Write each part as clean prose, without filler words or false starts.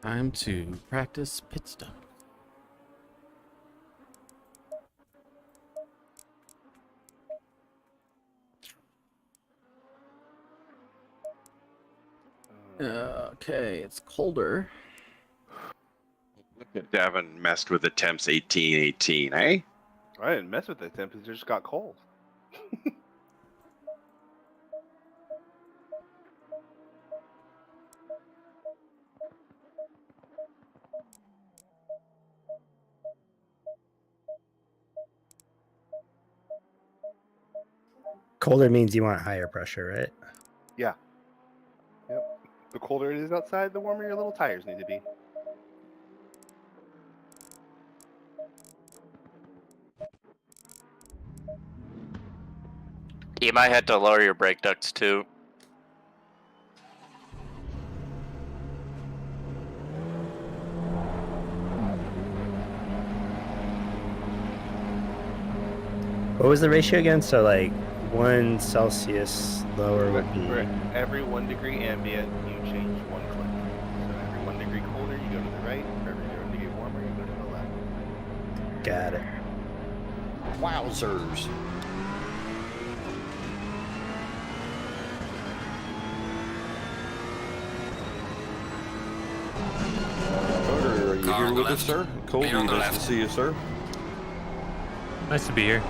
Time to practice pit stop. Okay, it's colder. Look at Davin messed with the temps 18-18, eh? I didn't mess with the temp, it just got cold. Colder means you want higher pressure, right? Yeah. Yep. The colder it is outside, the warmer your little tires need to be. You might have to lower your brake ducts too. What was the ratio again? So like 1 Celsius lower would be. For every 1 degree ambient, you change 1 click. So every 1 degree colder, you go to the right. For every 1 degree warmer, you go to the left. Got it. Wowzers. Carter, are you Car here on the with us, left. sir? Colby, Me on the nice to left. see you, sir. Nice to be here.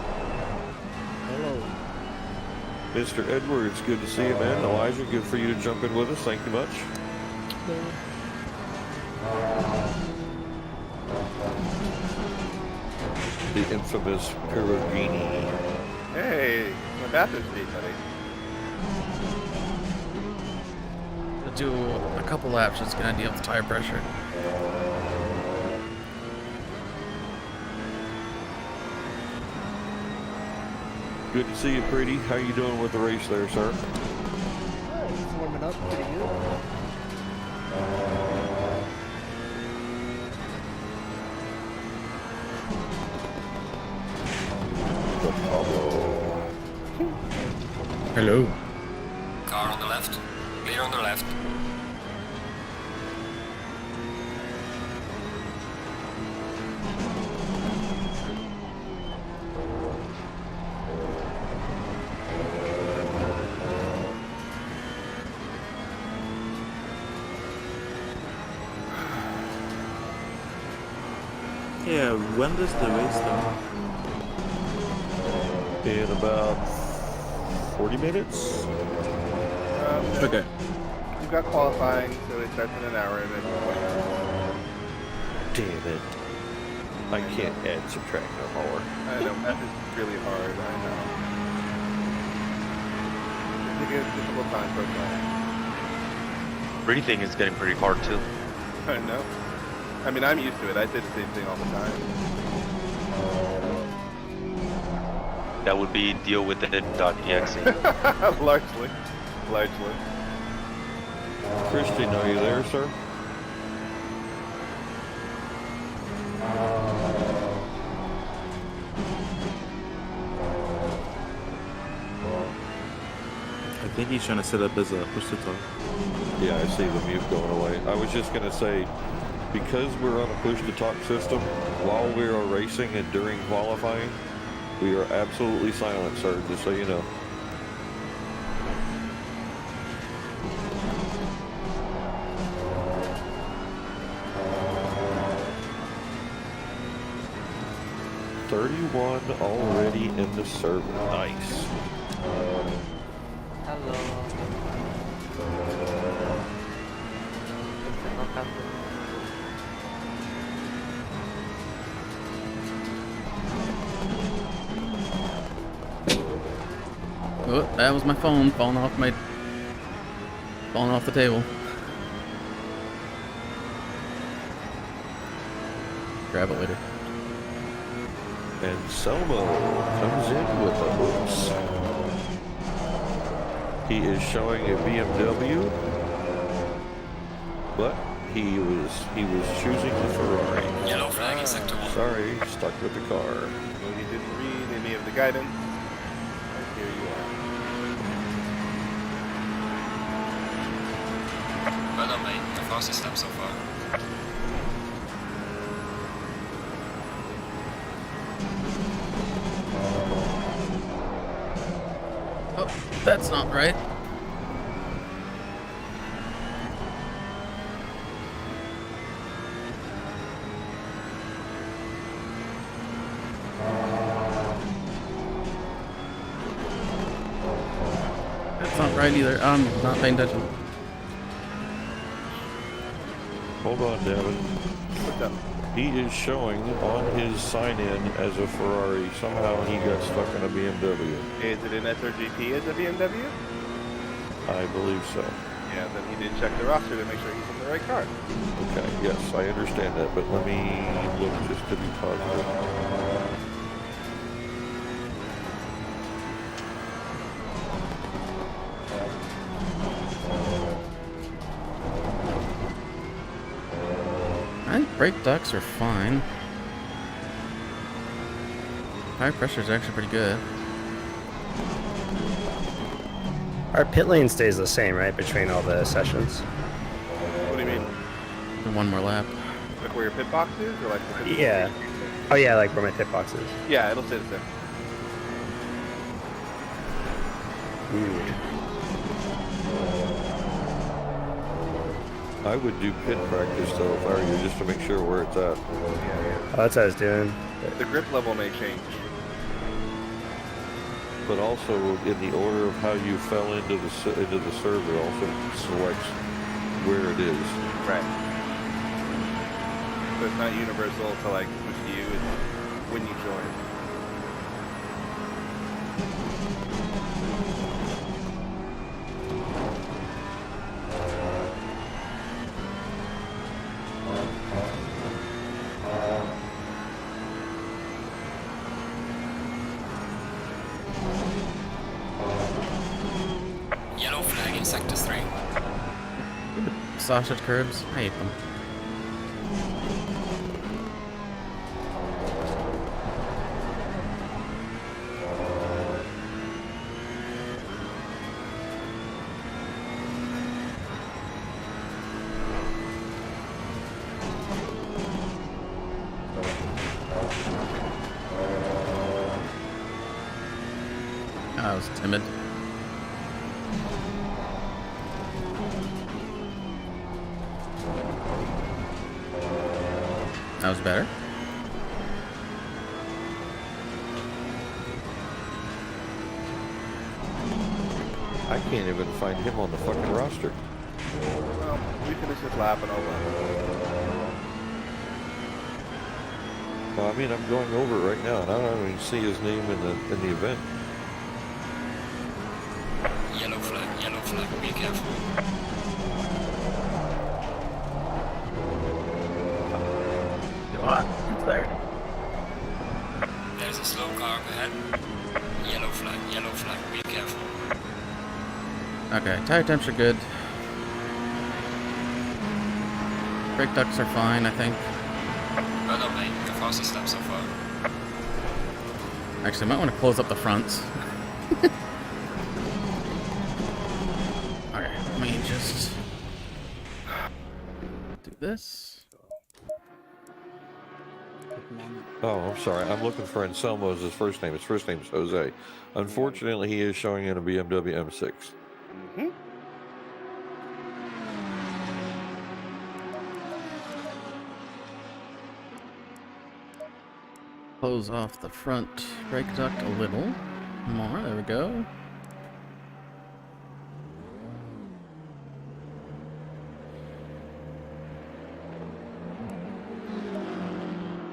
Mr. Edwards, good to see you, man. Elijah, good for you to jump in with us. Thank you much. The infamous Perugini. Hey, my bathroom speed, buddy. We'll do a couple laps, just get an idea of the tire pressure. Good to see you, Pretty. How you doing with the race there, sir? It's warming up pretty good. Hello. Car on the left. Clear on the left. Yeah, when does the race start? In about 40 minutes. Okay. You've got qualifying, so it starts in an hour and then 20 minutes. Damn it. I can't add subtract no more. I know, that is really hard, I know. It's a good, difficult time for a Breathing is getting pretty hard too. I know. I mean, I'm used to it. I did the same thing all the time. That would be deal with it.exe. Largely. Largely. Christian, are you there, sir? I think he's trying to set up as a push to talk. Yeah, I see the mute going away. I was just going to say, because we're on a push-to-talk system, while we are racing and during qualifying, we are absolutely silent, sir, just so you know. $31 already in the server. Nice. Hello. Oh, that was my phone falling off the table. Grab it later. And Selmo comes in with the hooks. He is showing a BMW, but he was choosing the Ferrari. Yellow flag in sector 1. Sorry, stuck with the car. When you didn't read any of the guidance, and here you are. Well done, mate. The fastest lap so far. Oh, that's not right. That's not right either. I'm not paying attention. Hold on, Devin. What's up? He is showing on his sign-in as a Ferrari. Somehow he got stuck in a BMW. Is it an SRGP as a BMW? I believe so. Yeah, then he didn't check the roster to make sure he's in the right car. Okay, yes, I understand that, but let me look just to be positive. I think brake ducts are fine. Tire pressure is actually pretty good. Our pit lane stays the same, right, between all the sessions? What do you mean? And one more lap. Like where your pit box is, or like the pit Yeah. Oh yeah, like where my pit box is. Yeah, it'll stay the same. Weird. I would do pit practice though if I were you, just to make sure where it's at. Oh, that's what I was doing. The grip level may change. But also in the order of how you fell into the server also selects where it is. Right. So it's not universal to like push you when you join. Yellow flag in sector 3. Sausage curbs. I hate them. I was timid. That was better. I can't even find him on the fucking roster. Well, we finished this lap and all that. Well, I mean, I'm going over it right now, and I don't even see his name in the event. Yellow flag, be careful. What? It's there. There's a slow car up ahead. Yellow flag, be careful. Okay, tire temps are good. Brake ducts are fine, I think. Well done, mate. The fastest step so far. Actually, I might want to close up the fronts. Okay, let me just do this. Oh, I'm sorry. I'm looking for Anselmo as his first name. His first name is Jose. Unfortunately, he is showing in a BMW M6. Mm-hmm. Close off the front brake duct a little more. There we go.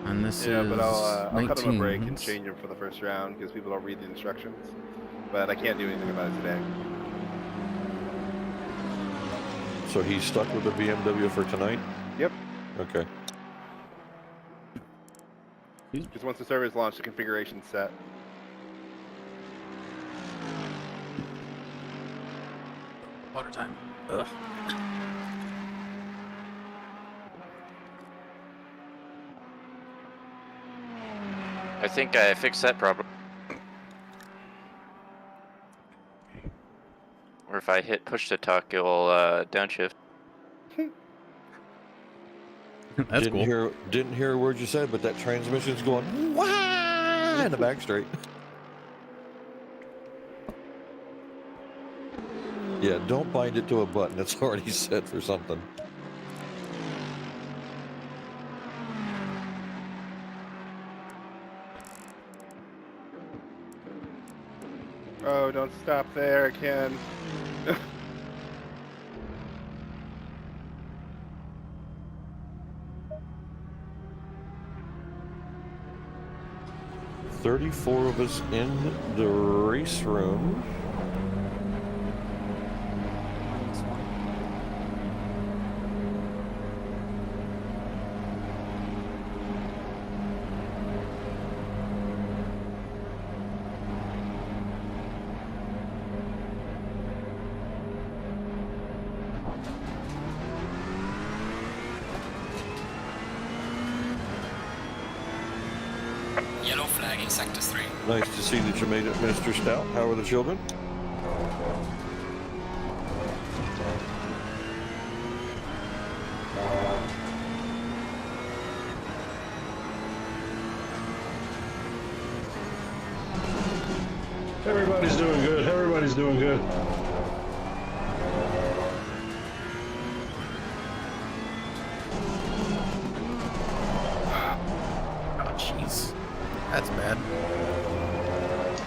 And this Yeah, is but I'll cut him a break and 19s. change him for the first round because people don't read the instructions. But I can't do anything about it today. So he's stuck with the BMW for tonight? Yep. Okay. Because once the server is launched, the configuration's set. Water time. Ugh. I think I fixed that problem. Or if I hit push to talk, it will downshift. That's cool. Didn't hear a word you said, but that transmission's going wah in the back straight. Yeah, don't bind it to a button. It's already set for something. Oh, don't stop there, Ken. $34 of us in the race room. Yellow flag in sector 3. Nice to see that you made it, Mr. Stout. How are the children? Everybody's doing good. Everybody's doing good. Oh, jeez. That's bad.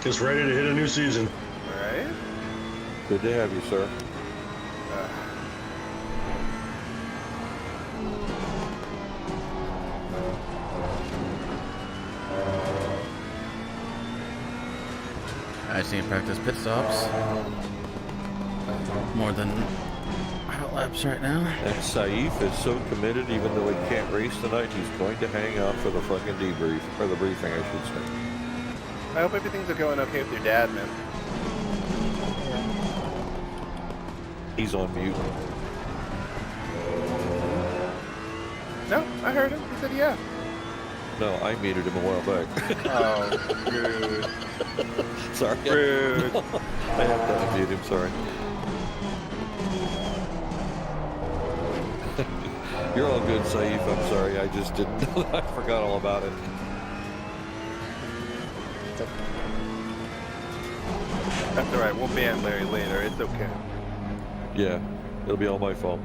Just ready to hit a new season. Alright. Good to have you, sir. I just need to practice pit stops. More than out laps right now. And Saif is so committed, even though he can't race tonight, he's going to hang out for the fucking debrief, or the briefing, I should say. I hope everything's going okay with your dad, man. He's on mute. No, I heard him. He said yeah. No, I muted him a while back. Oh, rude. Sorry. Rude. I have to unmute him, sorry. You're all good, Saif. I'm sorry. I just didn't know that. I forgot all about it. That's alright. We'll ban Larry later. It's okay. Yeah, it'll be all my fault.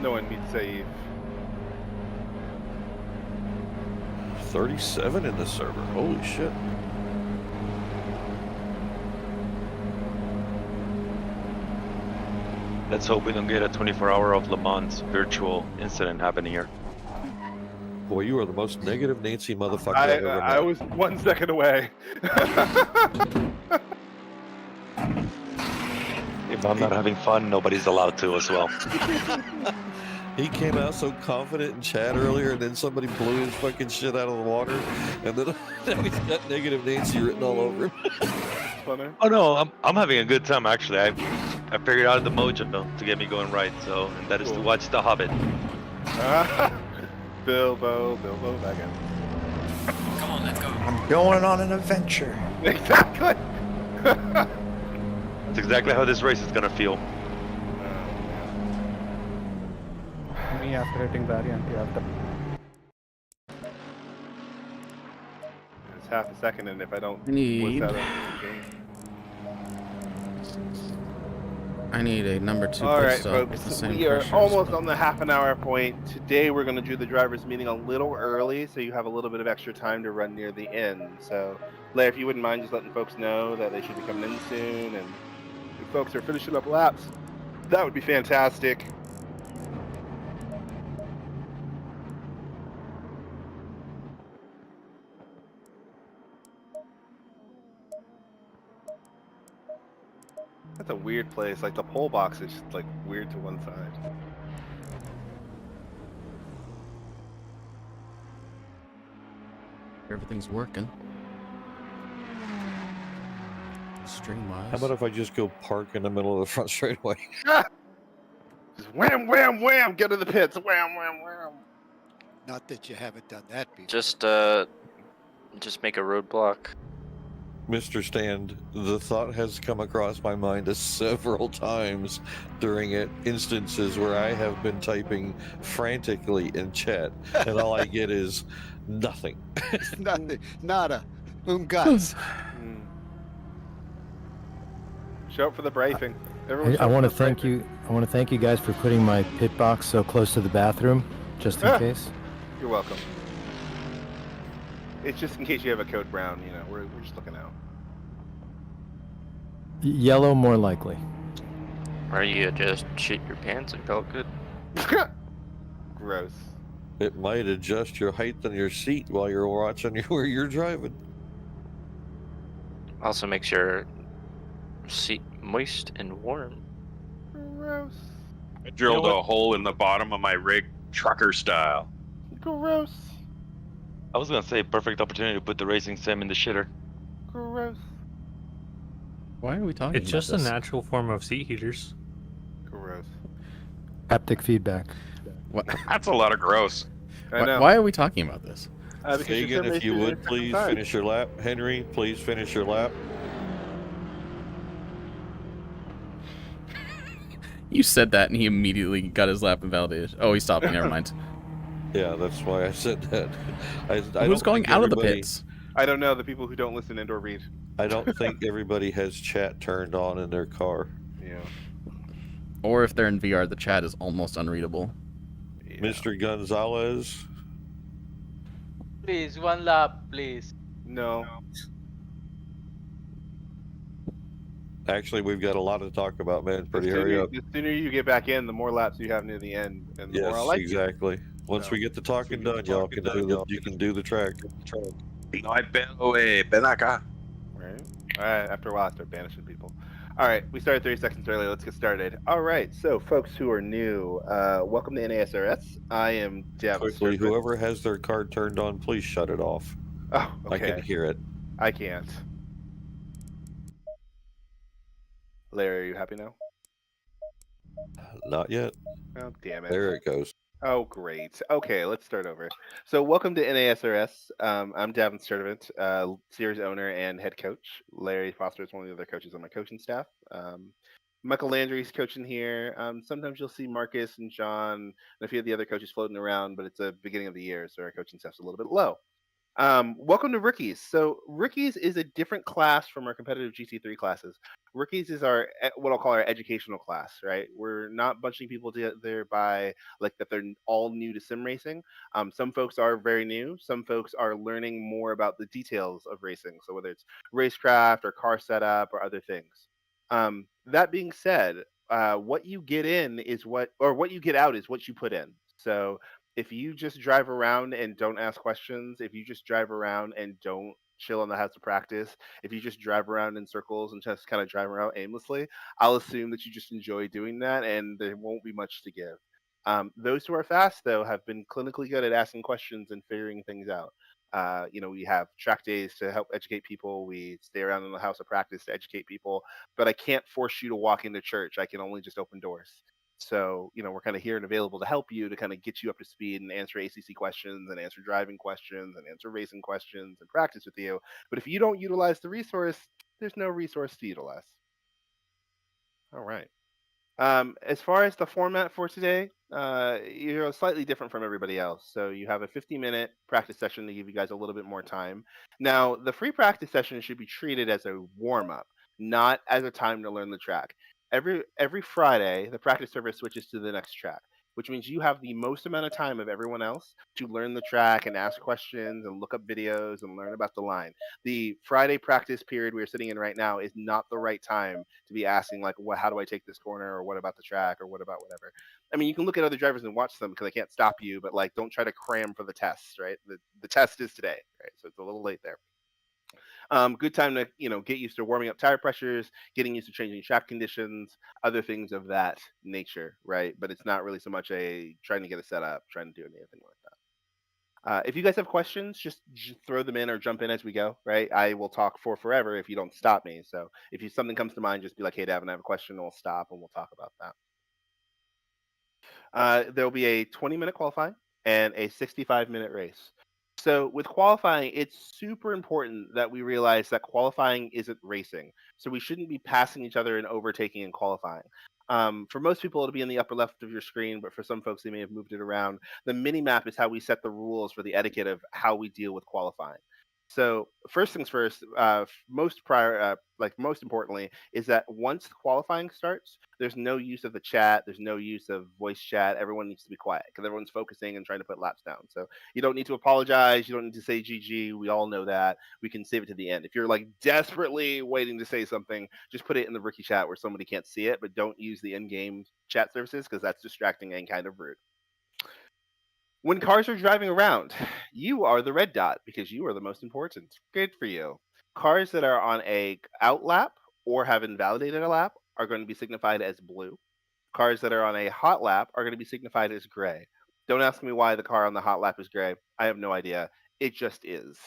No one beats Saif. 37 in the server. Holy shit. Let's hope we don't get a 24-hour of Le Mans virtual incident happening here. Boy, you are the most negative Nancy motherfucker I've ever met. I was 1 second away. If I'm not having fun, nobody's allowed to as well. He came out so confident in chat earlier, and then somebody blew his fucking shit out of the water, and then now he's got negative Nancy written all over him. Funny. Oh no, I'm having a good time actually. I figured out the mojo to get me going right, so and that is to watch The Hobbit. Bilbo back in. Come on, let's go. I'm going on an adventure. Exactly. That's exactly how this race is gonna feel. Me after hitting variant, you have to. It's half a second, and if I don't I need a number 2 All pit right, stop with the folks. same We are pressure almost as on the half-an-hour point. Today, we're going to do the drivers' meeting a little early, so you have a little bit of extra time to run near the end. So, Larry, if you wouldn't mind just letting folks know that they should be coming in soon, and if folks are finishing up laps, that would be fantastic. That's a weird place. Like, the pole box is just, like, weird to one side. everything's working. Stream-wise. How about if I just go park in the middle of the front straightaway? Just wham, wham, wham, get to the pits. Wham, wham, wham. Not that you haven't done that before. Just make a roadblock. Mr. Stand, the thought has come across my mind several times during instances where I have been typing frantically in chat, and all I get is nothing. Nothing. Nada. Guts. Show up for the briefing. Everyone I show up want to for the thank briefing. you. I want to thank you guys for putting my pit box so close to the bathroom, just in case. You're welcome. It's just in case you have a code brown. You know, we're just looking out. Yellow, more likely. Or you just shit your pants and felt good. Gross. It might adjust your height on your seat while you're watching where you're driving. Also makes your seat moist and warm. Gross. I drilled a hole in the bottom of my rig, trucker style. Gross. I was gonna say perfect opportunity to put the racing sim in the shitter. Gross. Why are we talking It's about just this? a natural form of seat heaters. Gross. Haptic feedback. What? That's a lot of gross. I know. Why are we talking about this? Because Fagan, if you would please finish your lap. Henry, please finish your lap. You said that and he immediately got his lap invalidated. Oh, he stopped. Never mind. Yeah, that's why I said that. Who's going out of the pits? I don't know. The people who don't listen and/or read. I don't think everybody has chat turned on in their car. Yeah. Or if they're in VR, the chat is almost unreadable. Yeah. Mr. Gonzalez. Please, one lap, please. No. Actually, we've got a lot to talk about, man. Pretty hurry up. The sooner you get back in, the more laps you have near the end, and the Yes, more I like exactly. Once we get the talking done, y'all can you can do the track. No hay pedo, ven acá. Right. All right. After a while, I start banishing people. All right. We started 30 seconds early. Let's get started. All right. So, folks who are new, welcome to NASRS. I am Dev. Quickly, whoever has their card turned on, please shut it off. Oh, okay. I can hear it. I can't. Larry, are you happy now? Not yet. Oh, damn it. There it goes. Oh, great. Okay, let's start over. So, welcome to NASRS. I'm Davin Sturdivant, series owner and head coach. Larry Foster is one of the other coaches on my coaching staff. Michael Landry's coaching here. Sometimes you'll see Marcus and John and a few of the other coaches floating around, but it's the beginning of the year, so our coaching staff's a little bit low. Welcome to Rookies. So Rookies is a different class from our competitive GT3 classes. Rookies is our what I'll call our educational class, right? We're not bunching people together by like that they're all new to sim racing. Some folks are very new. Some folks are learning more about the details of racing. So whether it's racecraft or car setup or other things. That being said, what you get in is what you get out is what you put in. So if you just drive around and don't ask questions, if you just drive around and don't chill on the house to practice, if you just drive around in circles and just kind of drive around aimlessly, I'll assume that you just enjoy doing that and there won't be much to give. Those who are fast, though, have been clinically good at asking questions and figuring things out. We have track days to help educate people. We stay around in the house of practice to educate people, but I can't force you to walk into church. I can only just open doors. So, we're kind of here and available to help you to kind of get you up to speed and answer ACC questions and answer driving questions and answer racing questions and practice with you. But if you don't utilize the resource, there's no resource to utilize. All right. As far as the format for today, you're slightly different from everybody else. So you have a 50-minute practice session to give you guys a little bit more time. Now, the free practice session should be treated as a warm-up, not as a time to learn the track. Every Friday, the practice server switches to the next track, which means you have the most amount of time of everyone else to learn the track and ask questions and look up videos and learn about the line. The Friday practice period we're sitting in right now is not the right time to be asking, like, how do I take this corner, or what about the track, or what about whatever. I mean, you can look at other drivers and watch them because I can't stop you, but like, don't try to cram for the test, right? The test is today, right? So it's a little late there. Good time to get used to warming up tire pressures, getting used to changing track conditions, other things of that nature, right? But it's not really so much a trying to get a setup, trying to do anything like that. If you guys have questions, just throw them in or jump in as we go, right? I will talk for forever if you don't stop me. So if something comes to mind, just be like, hey, Davin, I have a question, and we'll stop and we'll talk about that. There'll be a 20-minute qualifying and a 65-minute race. So with qualifying, it's super important that we realize that qualifying isn't racing. So we shouldn't be passing each other and overtaking in qualifying. For most people, it'll be in the upper left of your screen, but for some folks, they may have moved it around. The mini map is how we set the rules for the etiquette of how we deal with qualifying. So first things first, most importantly, is that once qualifying starts, there's no use of the chat. There's no use of voice chat. Everyone needs to be quiet because everyone's focusing and trying to put laps down. So you don't need to apologize. You don't need to say GG. We all know that. We can save it to the end. If you're like desperately waiting to say something, just put it in the rookie chat where somebody can't see it, but don't use the in-game chat services because that's distracting and kind of rude. When cars are driving around, you are the red dot because you are the most important. Good for you. Cars that are on a out lap or have invalidated a lap are going to be signified as blue. Cars that are on a hot lap are going to be signified as gray. Don't ask me why the car on the hot lap is gray. I have no idea. It just is.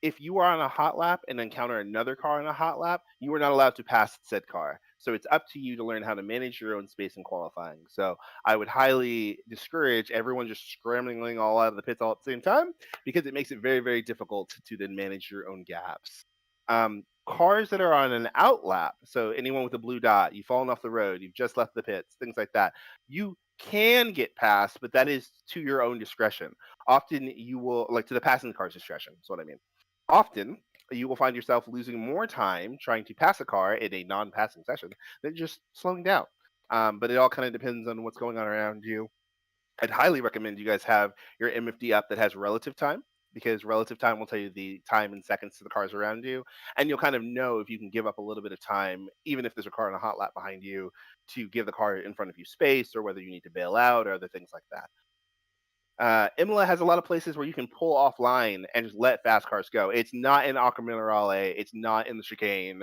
If you are on a hot lap and encounter another car on a hot lap, you are not allowed to pass said car. So it's up to you to learn how to manage your own space in qualifying. So I would highly discourage everyone just scrambling all out of the pits all at the same time because it makes it very, very difficult to then manage your own gaps. Cars that are on an out lap, so anyone with a blue dot, you've fallen off the road, you've just left the pits, things like that, you can get past, but that is to your own discretion. Often you will, like to the passing car's discretion, is what I mean. Often you will find yourself losing more time trying to pass a car in a non-passing session than just slowing down. But it all kind of depends on what's going on around you. I'd highly recommend you guys have your MFD app that has relative time because relative time will tell you the time in seconds to the cars around you. And you'll kind of know if you can give up a little bit of time, even if there's a car in a hot lap behind you, to give the car in front of you space or whether you need to bail out or other things like that. Imola has a lot of places where you can pull offline and just let fast cars go. It's not in Acqua Minerale. It's not in the chicane.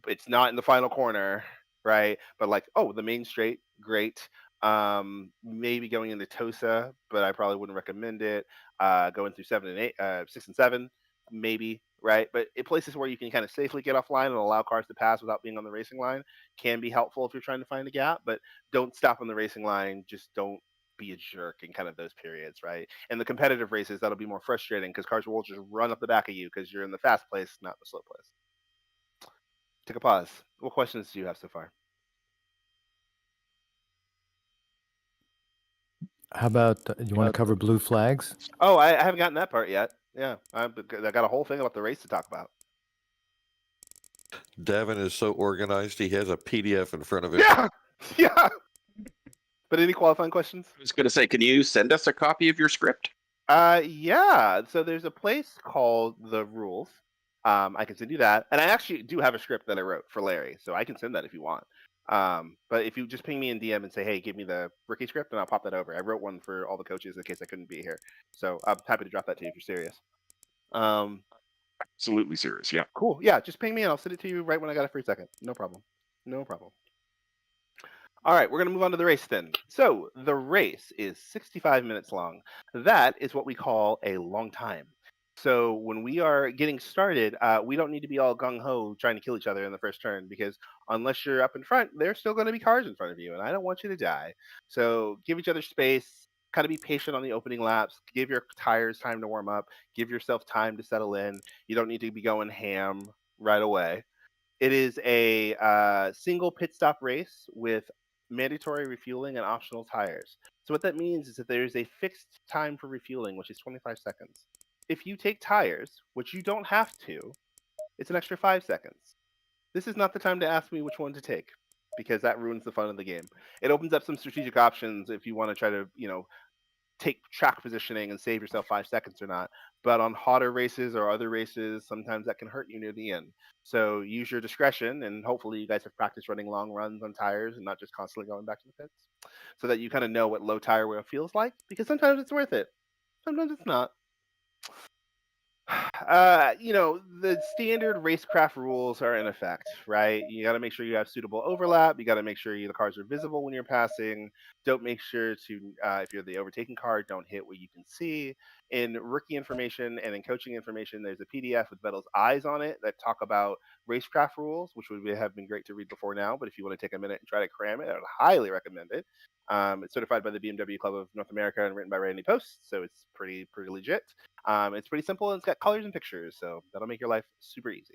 It's not in the final corner, right? But like, oh, the main straight, great. Maybe going into Tosa, but I probably wouldn't recommend it. Going through 6 and 7, maybe, right? But in places where you can kind of safely get offline and allow cars to pass without being on the racing line can be helpful if you're trying to find a gap. But don't stop on the racing line. Just don't be a jerk in kind of those periods, right? And the competitive races, that'll be more frustrating because cars will just run up the back of you because you're in the fast place, not the slow place. Take a pause. What questions do you have so far? How about you want to cover blue flags? Oh, I haven't gotten that part yet. Yeah, I got a whole thing about the race to talk about. Davin is so organized, he has a PDF in front of him. Yeah, yeah. But any qualifying questions? I was going to say, can you send us a copy of your script? Yeah. So there's a place called The Rules. I can send you that. And I actually do have a script that I wrote for Larry, so I can send that if you want. But if you just ping me in DM and say, hey, give me the rookie script, and I'll pop that over. I wrote one for all the coaches in case I couldn't be here. So I'm happy to drop that to you if you're serious. Absolutely serious, yeah. Cool. Yeah, just ping me and I'll send it to you right when I got a free second. No problem. No problem. All right, we're going to move on to the race then. So the race is 65 minutes long. That is what we call a long time. So when we are getting started, we don't need to be all gung-ho trying to kill each other in the first turn because unless you're up in front, there's still going to be cars in front of you, and I don't want you to die. So give each other space, kind of be patient on the opening laps, give your tires time to warm up, give yourself time to settle in. You don't need to be going ham right away. It is a single pit stop race with mandatory refueling and optional tires. So what that means is that there's a fixed time for refueling, which is 25 seconds. If you take tires, which you don't have to, it's an extra 5 seconds. This is not the time to ask me which one to take because that ruins the fun of the game. It opens up some strategic options if you want to try to, take track positioning and save yourself 5 seconds or not. But on hotter races or other races, sometimes that can hurt you near the end. So use your discretion, and hopefully you guys have practiced running long runs on tires and not just constantly going back to the pits so that you kind of know what low tire wear feels like because sometimes it's worth it. Sometimes it's not. The standard racecraft rules are in effect, right? You got to make sure you have suitable overlap. You got to make sure the cars are visible when you're passing. Don't make sure to, if you're the overtaking car, don't hit what you can see. In rookie information and in coaching information, there's a PDF with Vettel's eyes on it that talk about racecraft rules, which would have been great to read before now. But if you want to take a minute and try to cram it, I would highly recommend it. It's certified by the BMW Club of North America and written by Randy Post, so it's pretty legit. It's pretty simple and it's got colors and pictures, so that'll make your life super easy.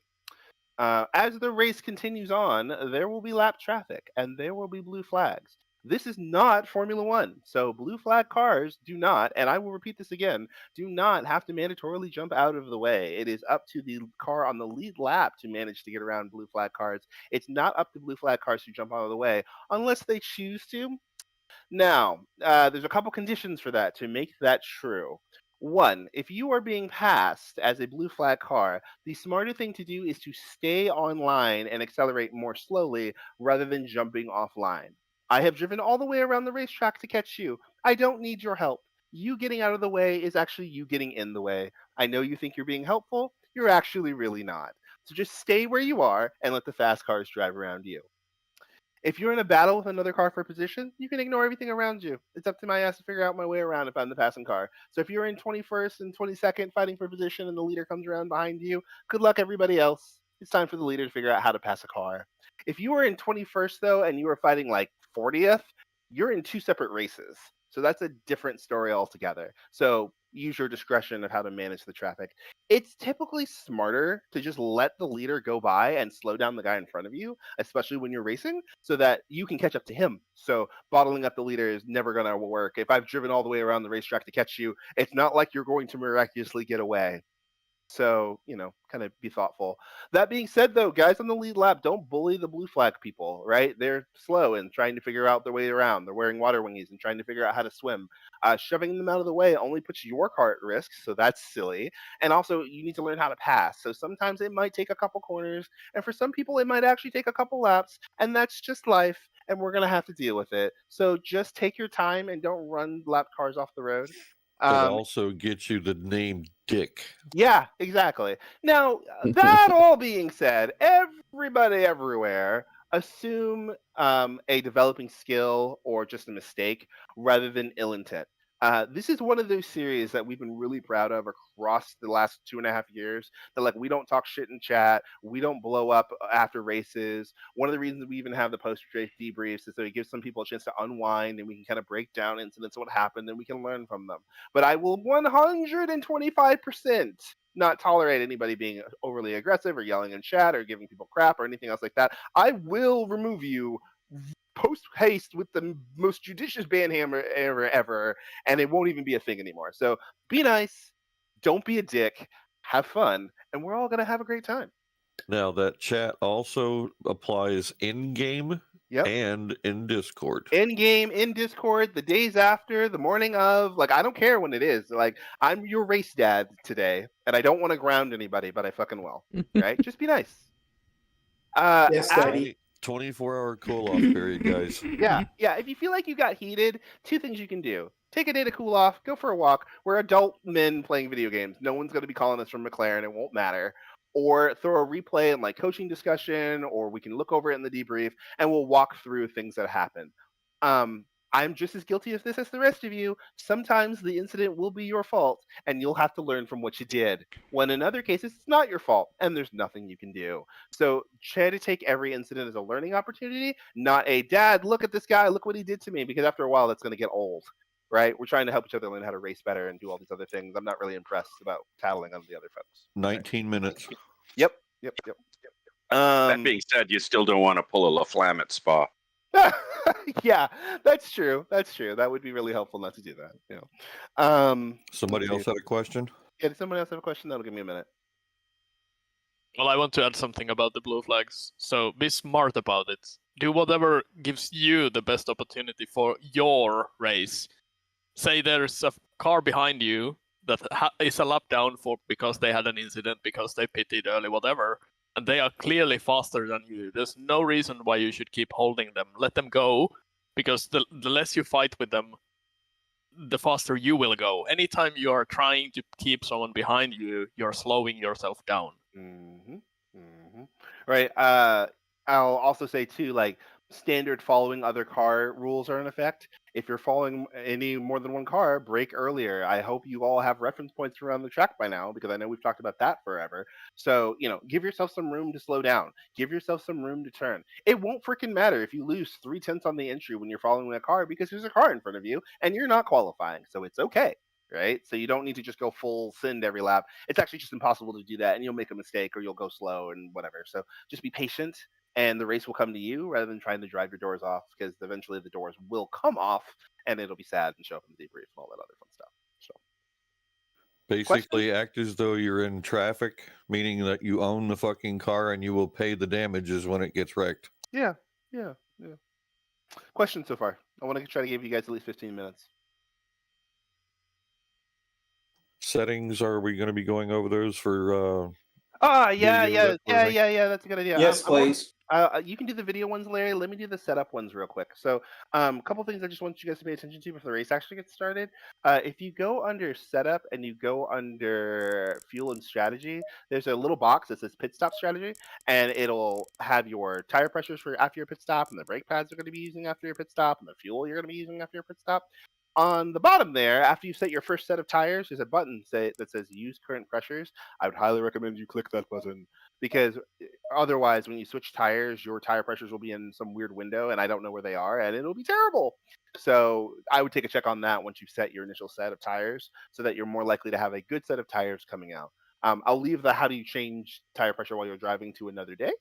As the race continues on, there will be lap traffic and there will be blue flags. This is not Formula One. So blue flag cars do not, and I will repeat this again, do not have to mandatorily jump out of the way. It is up to the car on the lead lap to manage to get around blue flag cars. It's not up to blue flag cars to jump out of the way unless they choose to. Now, there's a couple conditions for that to make that true. One, if you are being passed as a blue flag car, the smarter thing to do is to stay online and accelerate more slowly rather than jumping offline. I have driven all the way around the racetrack to catch you. I don't need your help. You getting out of the way is actually you getting in the way. I know you think you're being helpful. You're actually really not. So just stay where you are and let the fast cars drive around you. If you're in a battle with another car for position, you can ignore everything around you. It's up to my ass to figure out my way around if I'm the passing car. So if you're in 21st and 22nd fighting for position and the leader comes around behind you, good luck everybody else. It's time for the leader to figure out how to pass a car. If you were in 21st though and you were fighting like 40th, you're in two separate races. So that's a different story altogether. So use your discretion of how to manage the traffic. It's typically smarter to just let the leader go by and slow down the guy in front of you, especially when you're racing, so that you can catch up to him. So bottling up the leader is never going to work. If I've driven all the way around the racetrack to catch you, it's not like you're going to miraculously get away. So, kind of be thoughtful. That being said, though, guys on the lead lap, don't bully the blue flag people, right? They're slow and trying to figure out their way around. They're wearing water wingers and trying to figure out how to swim. Shoving them out of the way only puts your car at risk, so that's silly. And also, you need to learn how to pass. So sometimes it might take a couple corners, and for some people, it might actually take a couple laps, and that's just life, and we're going to have to deal with it. So just take your time and don't run lap cars off the road. It also gets you the name Dick. Yeah, exactly. Now, that all being said, everybody everywhere assume a developing skill or just a mistake rather than ill intent. This is one of those series that we've been really proud of across the last 2.5 years. That like we don't talk shit in chat, we don't blow up after races. One of the reasons we even have the post-race debriefs is that it gives some people a chance to unwind and we can kind of break down incidents, what happened, and we can learn from them. But I will 125% not tolerate anybody being overly aggressive or yelling in chat or giving people crap or anything else like that. I will remove you post haste with the most judicious ban hammer ever, and it won't even be a thing anymore. So be nice, don't be a dick, have fun, and we're all gonna have a great time. Now that chat also applies in game and in Discord. In game, in Discord, the days after, the morning of, like I don't care when it is. Like I'm your race dad today, and I don't want to ground anybody, but I fucking will. Right? Just be nice. Yes, Daddy. 24-hour cool-off period, guys. Yeah. If you feel like you got heated, two things you can do. Take a day to cool off, go for a walk. We're adult men playing video games. No one's going to be calling us from McLaren. It won't matter. Or throw a replay in like coaching discussion, or we can look over it in the debrief, and we'll walk through things that happen. I'm just as guilty of this as the rest of you. Sometimes the incident will be your fault, and you'll have to learn from what you did. When in other cases, it's not your fault, and there's nothing you can do. So try to take every incident as a learning opportunity, not a, Dad, look at this guy, look what he did to me, because after a while, that's going to get old, right? We're trying to help each other learn how to race better and do all these other things. I'm not really impressed about tattling on the other folks. 19 minutes. Yep. That being said, you still don't want to pull a La Flamme at Spa. Yeah, that's true. That would be really helpful not to do that. Somebody else had a question? Yeah, did somebody else have a question? That'll give me a minute. Well, I want to add something about the blue flags. So be smart about it. Do whatever gives you the best opportunity for your race. Say there's a car behind you that is a lap down because they had an incident, because they pitted early, whatever. And they are clearly faster than you. There's no reason why you should keep holding them. Let them go, because the less you fight with them, the faster you will go. Anytime you are trying to keep someone behind you, you're slowing yourself down. Right. I'll also say too, like standard following other car rules are in effect. If you're following any more than one car, brake earlier. I hope you all have reference points around the track by now, because I know we've talked about that forever. So, give yourself some room to slow down. Give yourself some room to turn. It won't freaking matter if you lose 3/10 on the entry when you're following a car, because there's a car in front of you and you're not qualifying. So it's okay. Right? So you don't need to just go full send every lap. It's actually just impossible to do that, and you'll make a mistake or you'll go slow and whatever. So just be patient. and the race will come to you rather than trying to drive your doors off, because eventually the doors will come off and it'll be sad and show up in the debrief and all that other fun stuff. So basically act as though you're in traffic, meaning that you own the fucking car and you will pay the damages when it gets wrecked. Yeah. Questions so far? I want to try to give you guys at least 15 minutes. Settings, are we going to be going over those for Yeah. video that we're That's a good idea. Yes, please. You can do the video ones, Larry. Let me do the setup ones real quick. So, a couple things I just want you guys to pay attention to before the race actually gets started. If you go under setup and you go under fuel and strategy, there's a little box that says pit stop strategy, and it'll have your tire pressures for after your pit stop, and the brake pads you're going to be using after your pit stop, and the fuel you're going to be using after your pit stop. On the bottom there, after you set your first set of tires, there's a button that says use current pressures. I would highly recommend you click that button, because otherwise, when you switch tires, your tire pressures will be in some weird window, and I don't know where they are, and it'll be terrible. So I would take a check on that once you set your initial set of tires, so that you're more likely to have a good set of tires coming out. I'll leave the how do you change tire pressure while you're driving to another day,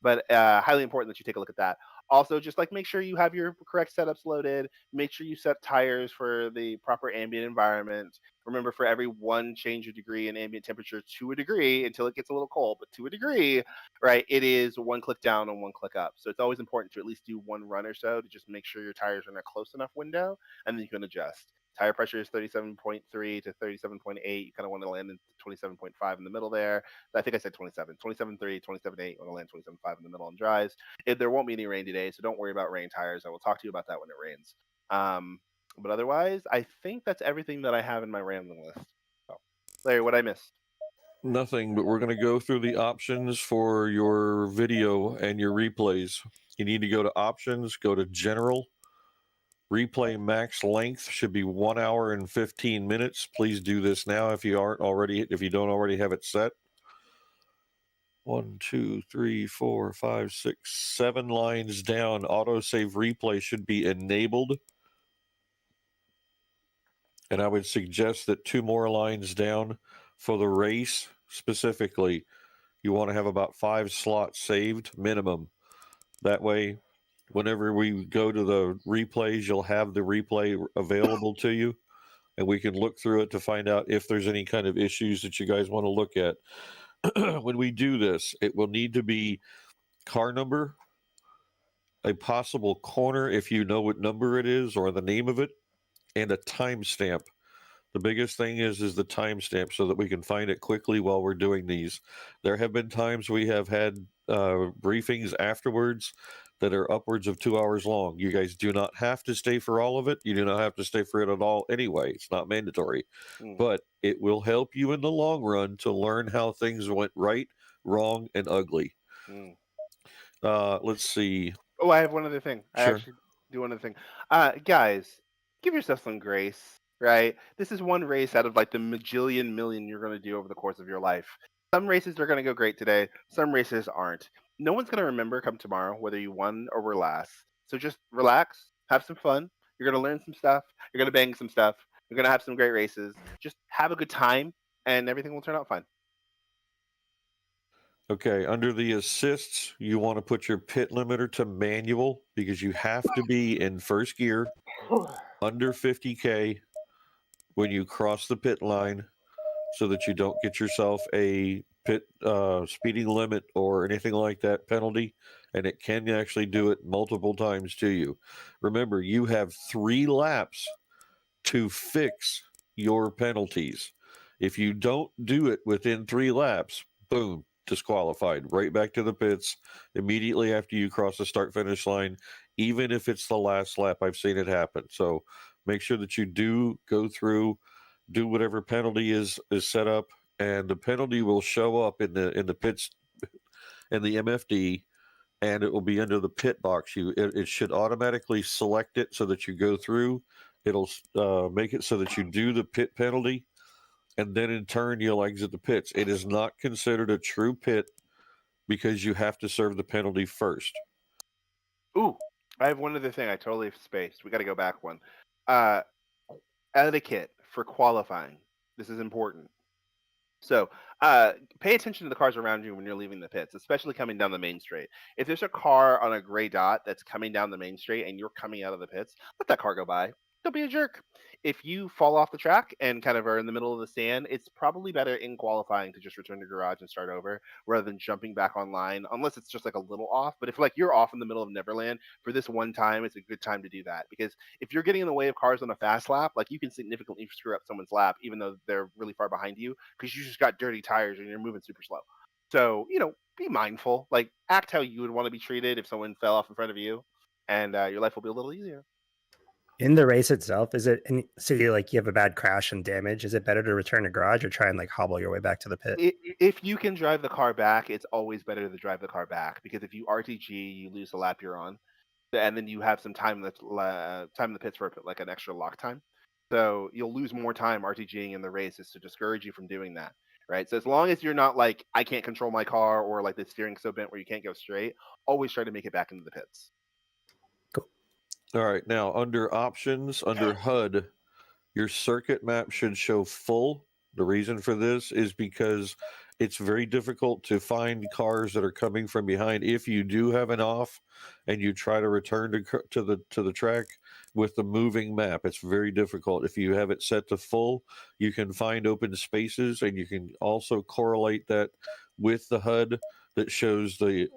but highly important that you take a look at that. Also, just like make sure you have your correct setups loaded. Make sure you set tires for the proper ambient environment. Remember, for every one change of degree in ambient temperature to a degree, until it gets a little cold, but to a degree, right, it is one click down and one click up. So it's always important to at least do one run or so to just make sure your tires are in a close enough window, and then you can adjust. Tire pressure is 37.3 to 37.8. You kind of want to land in 27.5 in the middle there. I think I said 27. 27.3, 27.8. You want to land 27.5 in the middle on dries. There won't be any rain today, so don't worry about rain tires. I will talk to you about that when it rains. But otherwise, I think that's everything that I have in my rambling list. So, Larry, what I missed? Nothing, but we're going to go through the options for your video and your replays. You need to go to options, go to general. Replay max length should be 1 hour and 15 minutes. Please do this now if you don't already have it set. 1, 2, 3, 4, 5, 6, 7 lines down. Autosave replay should be enabled. And I would suggest that 2 more lines down for the race specifically. You want to have about 5 slots saved minimum. That way, whenever we go to the replays, you'll have the replay available to you, and we can look through it to find out if there's any kind of issues that you guys want to look at. When we do this, it will need to be car number, a possible corner if you know what number it is or the name of it, and a timestamp. The biggest thing is the timestamp, so that we can find it quickly while we're doing these. There have been times we have had briefings afterwards that are upwards of 2 hours long. You guys do not have to stay for all of it. You do not have to stay for it at all anyway. It's not mandatory. But it will help you in the long run to learn how things went right, wrong, and ugly. Let's see. Oh, I have one other thing. Sure. I actually do one other thing. Guys, give yourself some grace, right? This is one race out of like the million you're going to do over the course of your life. Some races are going to go great today. Some races aren't. No one's going to remember come tomorrow whether you won or were last. So just relax, have some fun. You're going to learn some stuff. You're going to bang some stuff. You're going to have some great races. Just have a good time, and everything will turn out fine. Okay, under the assists, you want to put your pit limiter to manual, because you have to be in first gear under 50K when you cross the pit line, so that you don't get yourself a pit speeding limit or anything like that penalty, and it can actually do it multiple times to you. Remember, you have 3 laps to fix your penalties. If you don't do it within 3 laps, boom, disqualified, right back to the pits immediately after you cross the start finish line, even if it's the last lap. I've seen it happen. So make sure that you do go through, do whatever penalty is set up, and the penalty will show up in the pits and the MFD, and it will be under the pit box. It should automatically select it so that you go through. It'll make it so that you do the pit penalty, and then in turn you'll exit the pits. It is not considered a true pit because you have to serve the penalty first. Ooh, I have one other thing I totally spaced. We got to go back one. Etiquette for qualifying. This is important. So pay attention to the cars around you when you're leaving the pits, especially coming down the main straight. If there's a car on a gray dot that's coming down the main straight and you're coming out of the pits, let that car go by. Don't be a jerk. If you fall off the track and kind of are in the middle of the stand, it's probably better in qualifying to just return to garage and start over rather than jumping back online, unless it's just like a little off. But if like you're off in the middle of Neverland for this one time, it's a good time to do that, because if you're getting in the way of cars on a fast lap, like you can significantly screw up someone's lap, even though they're really far behind you, because you just got dirty tires and you're moving super slow. So, be mindful, like act how you would want to be treated if someone fell off in front of you, and your life will be a little easier. In the race itself, is it, so you have a bad crash and damage, is it better to return to garage or try and like hobble your way back to the pit? If you can drive the car back, it's always better to drive the car back, because if you RTG, you lose the lap you're on, and then you have some time in the pits for like an extra lock time. So you'll lose more time RTGing in the races to discourage you from doing that, right? So as long as you're not like, I can't control my car, or like the steering's so bent where you can't go straight, always try to make it back into the pits. All right, now under options, under HUD, your circuit map should show full. The reason for this is because it's very difficult to find cars that are coming from behind. If you do have an off and you try to return to the track with the moving map, it's very difficult. If you have it set to full, you can find open spaces, and you can also correlate that with the HUD that shows the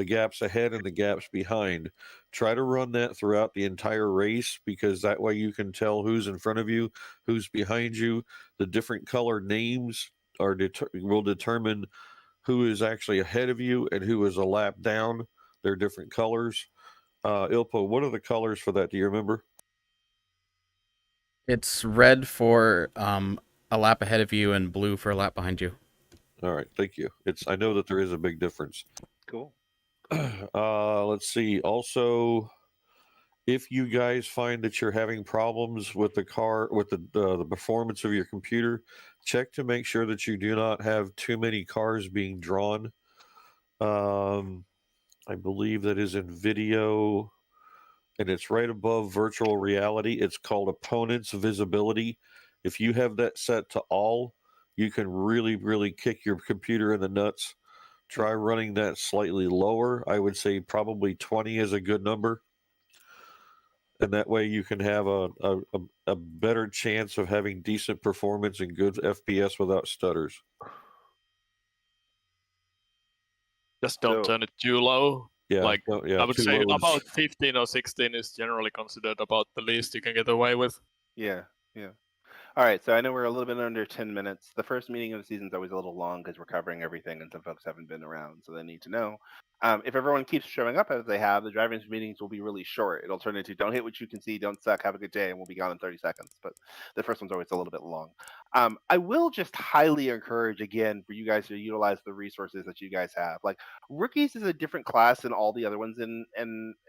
gaps ahead and the gaps behind. Try to run that throughout the entire race, because that way you can tell who's in front of you, who's behind you. The different color names will determine who is actually ahead of you and who is a lap down. They're different colors. Ilpo, what are the colors for that? Do you remember? It's red for a lap ahead of you and blue for a lap behind you. All right, thank you. I know that there is a big difference. Cool. Let's see. Also, if you guys find that you're having problems with the car, with the performance of your computer, check to make sure that you do not have too many cars being drawn. I believe that is in video, and it's right above virtual reality. It's called opponents visibility. If you have that set to all, you can really, really kick your computer in the nuts. Try running that slightly lower. I would say probably 20 is a good number. And that way you can have a better chance of having decent performance and good FPS without stutters. Just don't turn it too low. Yeah, I would too say low is- about 15 or 16 is generally considered about the least you can get away with. Yeah. All right, so I know we're a little bit under 10 minutes. The first meeting of the season is always a little long because we're covering everything, and some folks haven't been around, so they need to know. If everyone keeps showing up as they have, the drivers' meetings will be really short. It'll turn into don't hit what you can see, don't suck, have a good day, and we'll be gone in 30 seconds. But the first one's always a little bit long. I will just highly encourage, again, for you guys to utilize the resources that you guys have. Like, rookies is a different class than all the other ones in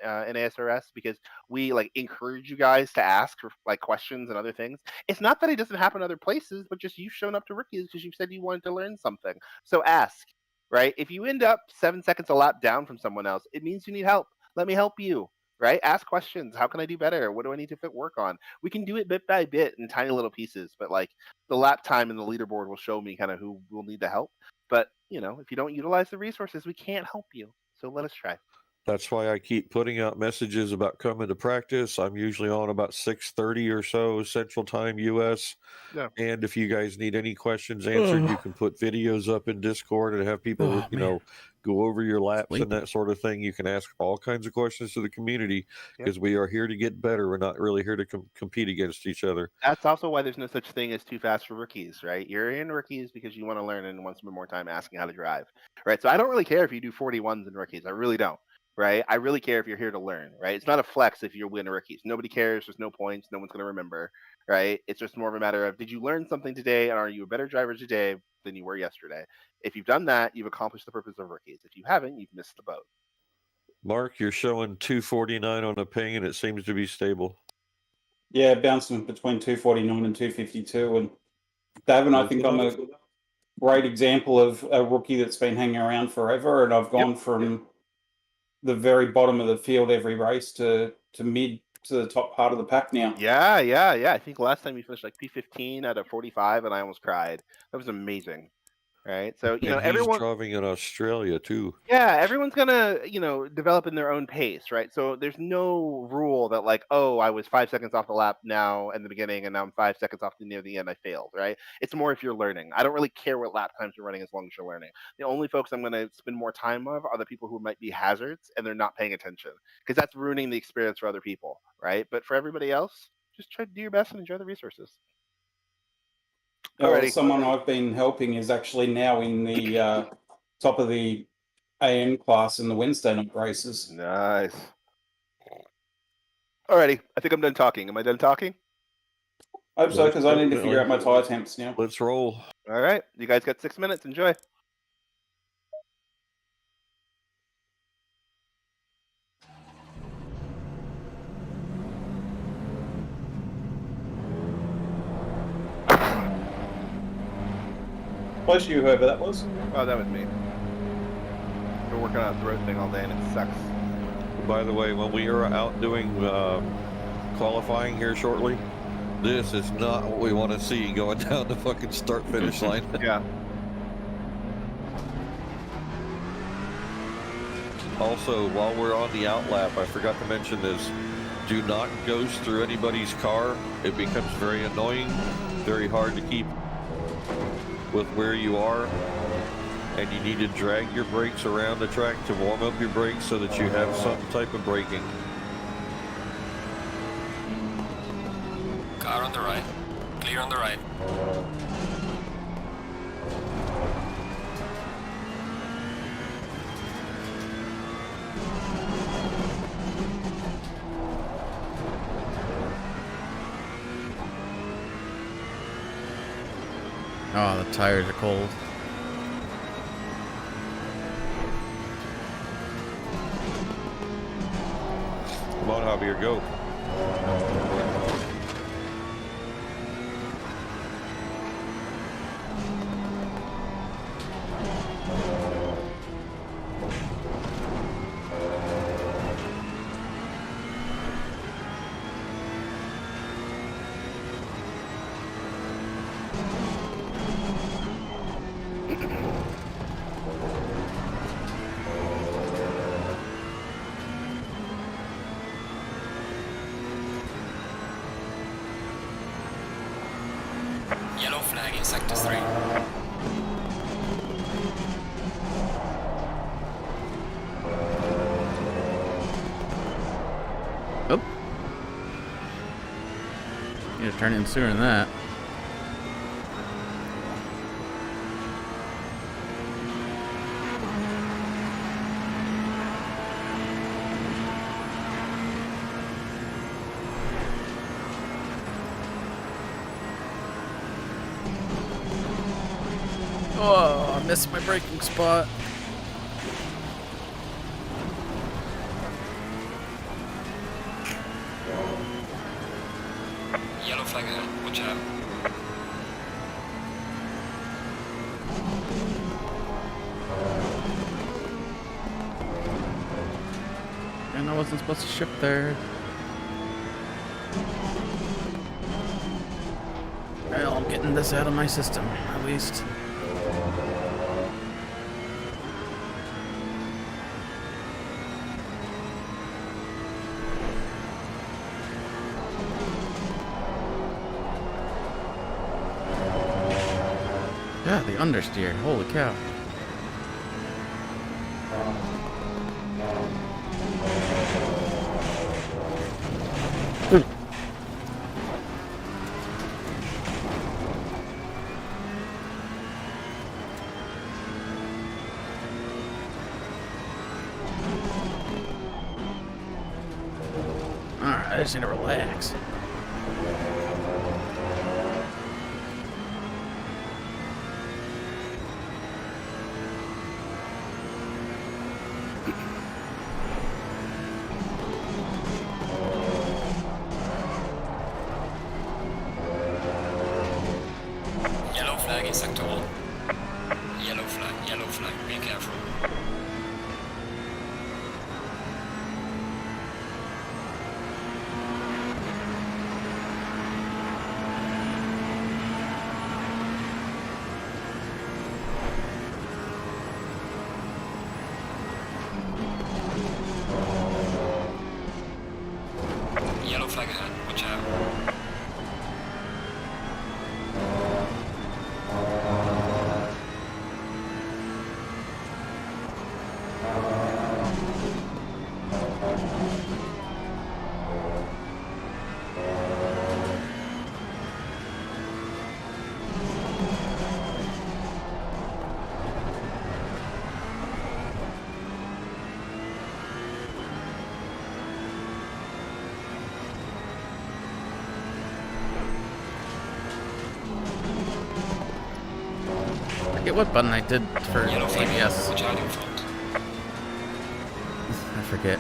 NASRS, because we like encourage you guys to ask for like questions and other things. It's not that it doesn't happen other places, but just you've shown up to rookies because you said you wanted to learn something. So ask, right? If you end up 7 seconds a lap down from someone else, it means you need help. Let me help you, right? Ask questions. How can I do better? What do I need to work on? We can do it bit by bit in tiny little pieces, but like the lap time and the leaderboard will show me kind of who will need the help. But, if you don't utilize the resources, we can't help you. So let us try. That's why I keep putting out messages about coming to practice. I'm usually on about 6:30 or so Central Time US. Yeah. And if you guys need any questions answered, you can put videos up in Discord and have people, go over your laps and that sort of thing. You can ask all kinds of questions to the community, because we are here to get better. We're not really here to compete against each other. That's also why there's no such thing as too fast for rookies, right? You're in rookies because you want to learn and want to spend more time asking how to drive, right? So I don't really care if you do 41s in rookies. I really don't, right? I really care if you're here to learn, right? It's not a flex if you win rookies. Nobody cares. There's no points. No one's going to remember, right? It's just more of a matter of, did you learn something today, and are you a better driver today than you were yesterday? If you've done that, you've accomplished the purpose of rookies. If you haven't, you've missed the boat. Mark, you're showing 249 on the ping, and it seems to be stable. Yeah, bouncing between 249 and 252. And David, I think I'm a great example of a rookie that's been hanging around forever, and I've gone from the very bottom of the field every race to mid to the top part of the pack now. Yeah. I think last time we finished like P15 out of 45, and I almost cried. That was amazing. Right. So and everyone he's driving in Australia too. Yeah, everyone's gonna, develop in their own pace, right? So there's no rule that like, oh, I was 5 seconds off the lap now in the beginning, and now I'm 5 seconds off near the end. I failed, right? It's more if you're learning. I don't really care what lap times you're running as long as you're learning. The only folks I'm gonna spend more time of are the people who might be hazards and they're not paying attention, because that's ruining the experience for other people, right? But for everybody else, just try to do your best and enjoy the resources. Well, someone I've been helping is actually now in the top of the AM class in the Wednesday night races. Nice. Alrighty, I think I'm done talking. Am I done talking? I hope so, because I need to figure out my tire temps now. Let's roll. All right, you guys got 6 minutes. Enjoy. Bless you, whoever that was. Oh, that was me. Been working on a throat thing all day and it sucks. By the way, when we are out doing qualifying here shortly, this is not what we want to see going down the fucking start-finish line. Yeah. Also, while we're on the out lap, I forgot to mention this. Do not ghost through anybody's car. It becomes very annoying, very hard to keep with where you are, and you need to drag your brakes around the track to warm up your brakes so that you have some type of braking. Car on the right. Clear on the right. Oh, the tires are cold. Come on, Javier, go. Yellow flag in sector 3. Oh. Need to turn in sooner than that. Oh, I missed my braking spot. Yellow flag ahead. Watch out. And I wasn't supposed to ship there. Well, I'm getting this out of my system, at least. Yeah, the understeer. Holy cow. Alright, I just need to relax. Yellow flag in sector 1. Yellow flag. Be careful. forget what button I did for Yellow flag ahead. ABS. Watch out in front. I forget.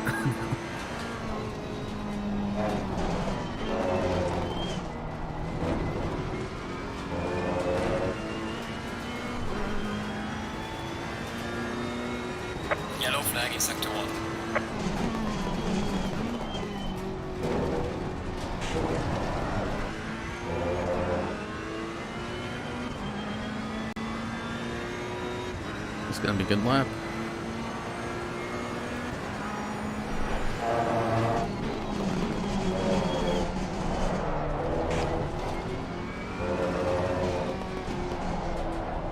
Yellow flag in sector 1. It's gonna be a good lap.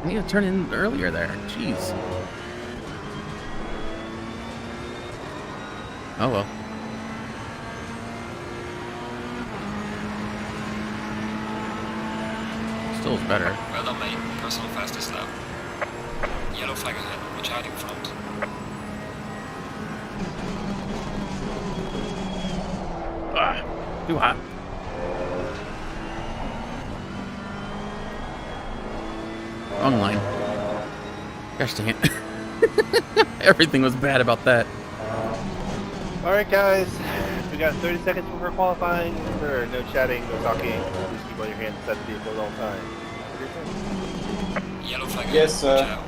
I need to turn in earlier there. Jeez. Oh well. Still is better. Well done, mate. Personal fastest lap. Yellow flag ahead. Watch out in front. Ah, too hot. Wrong line. Gosh dang it. Everything was bad about that. Alright guys, we got 30 seconds before qualifying. Remember, no chatting, no talking. Please keep all your hands set to the vehicle at all times. Yellow flag ahead. Yes, sir. Watch out.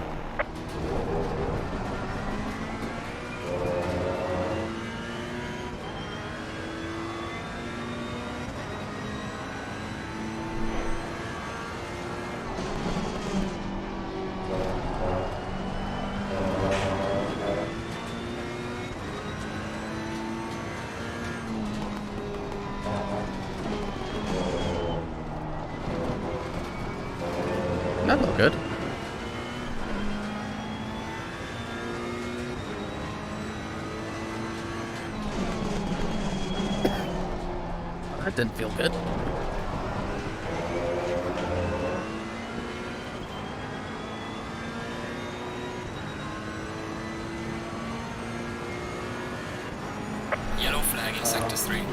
That looked good. That didn't feel good. Yellow flag in sector 3.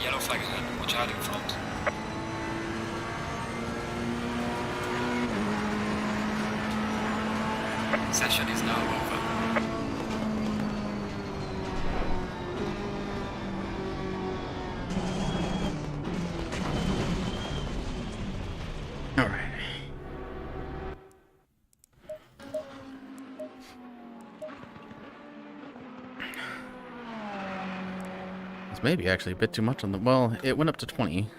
Yellow flag ahead. Watch out in front. Session is now over. All right. It's maybe actually a bit too much on the... Well, it went up to 20.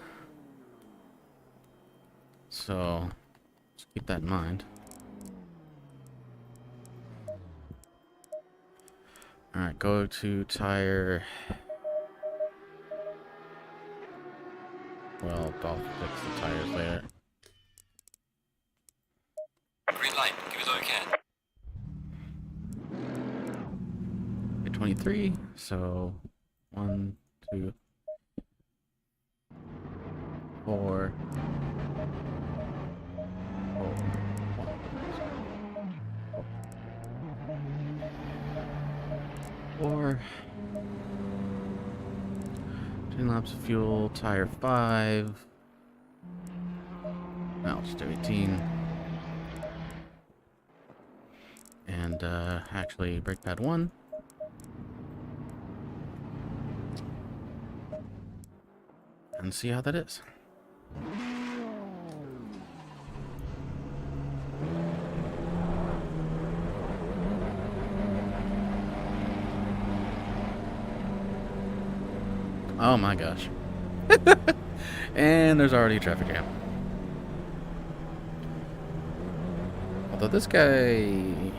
So, let's keep that in mind. Alright, go to tire... Well, I'll fix the tires later. Green light. Give it all you can. Hit 23, so 1, 2, 4, 4. 10 laps of fuel, tire 5. I'll just do 18. And actually brake pad 1. And see how that is. Oh my gosh. And there's already a traffic jam. Although this guy...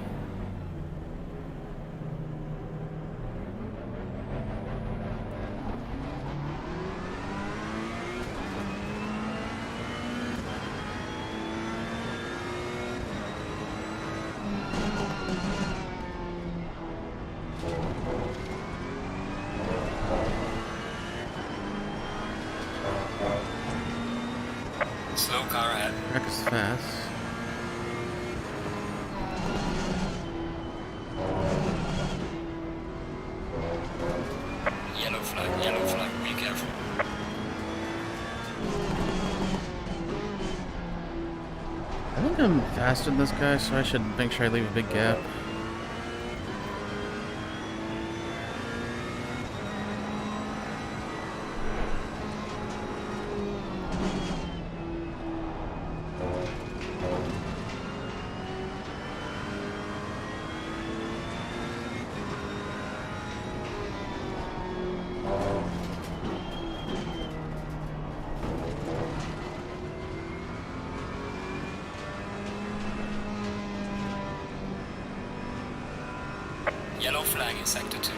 Slow car ahead. Track is fast. I'm faster than this guy, so I should make sure I leave a big gap. Yellow flag in sector 2.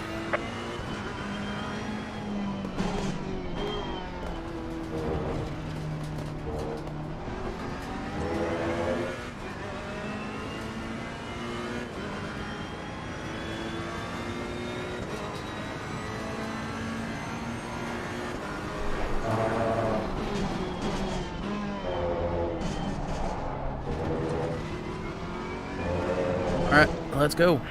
Alright, let's go.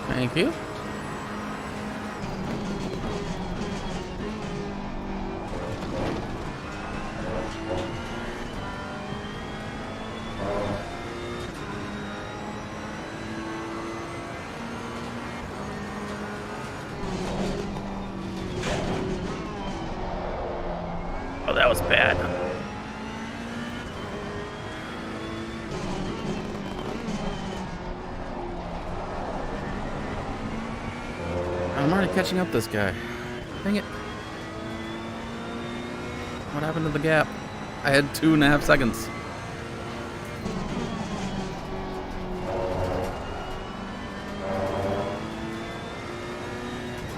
Thank you. Oh, that was bad. I'm already catching up this guy. Dang it. What happened to the gap? I had 2.5 seconds.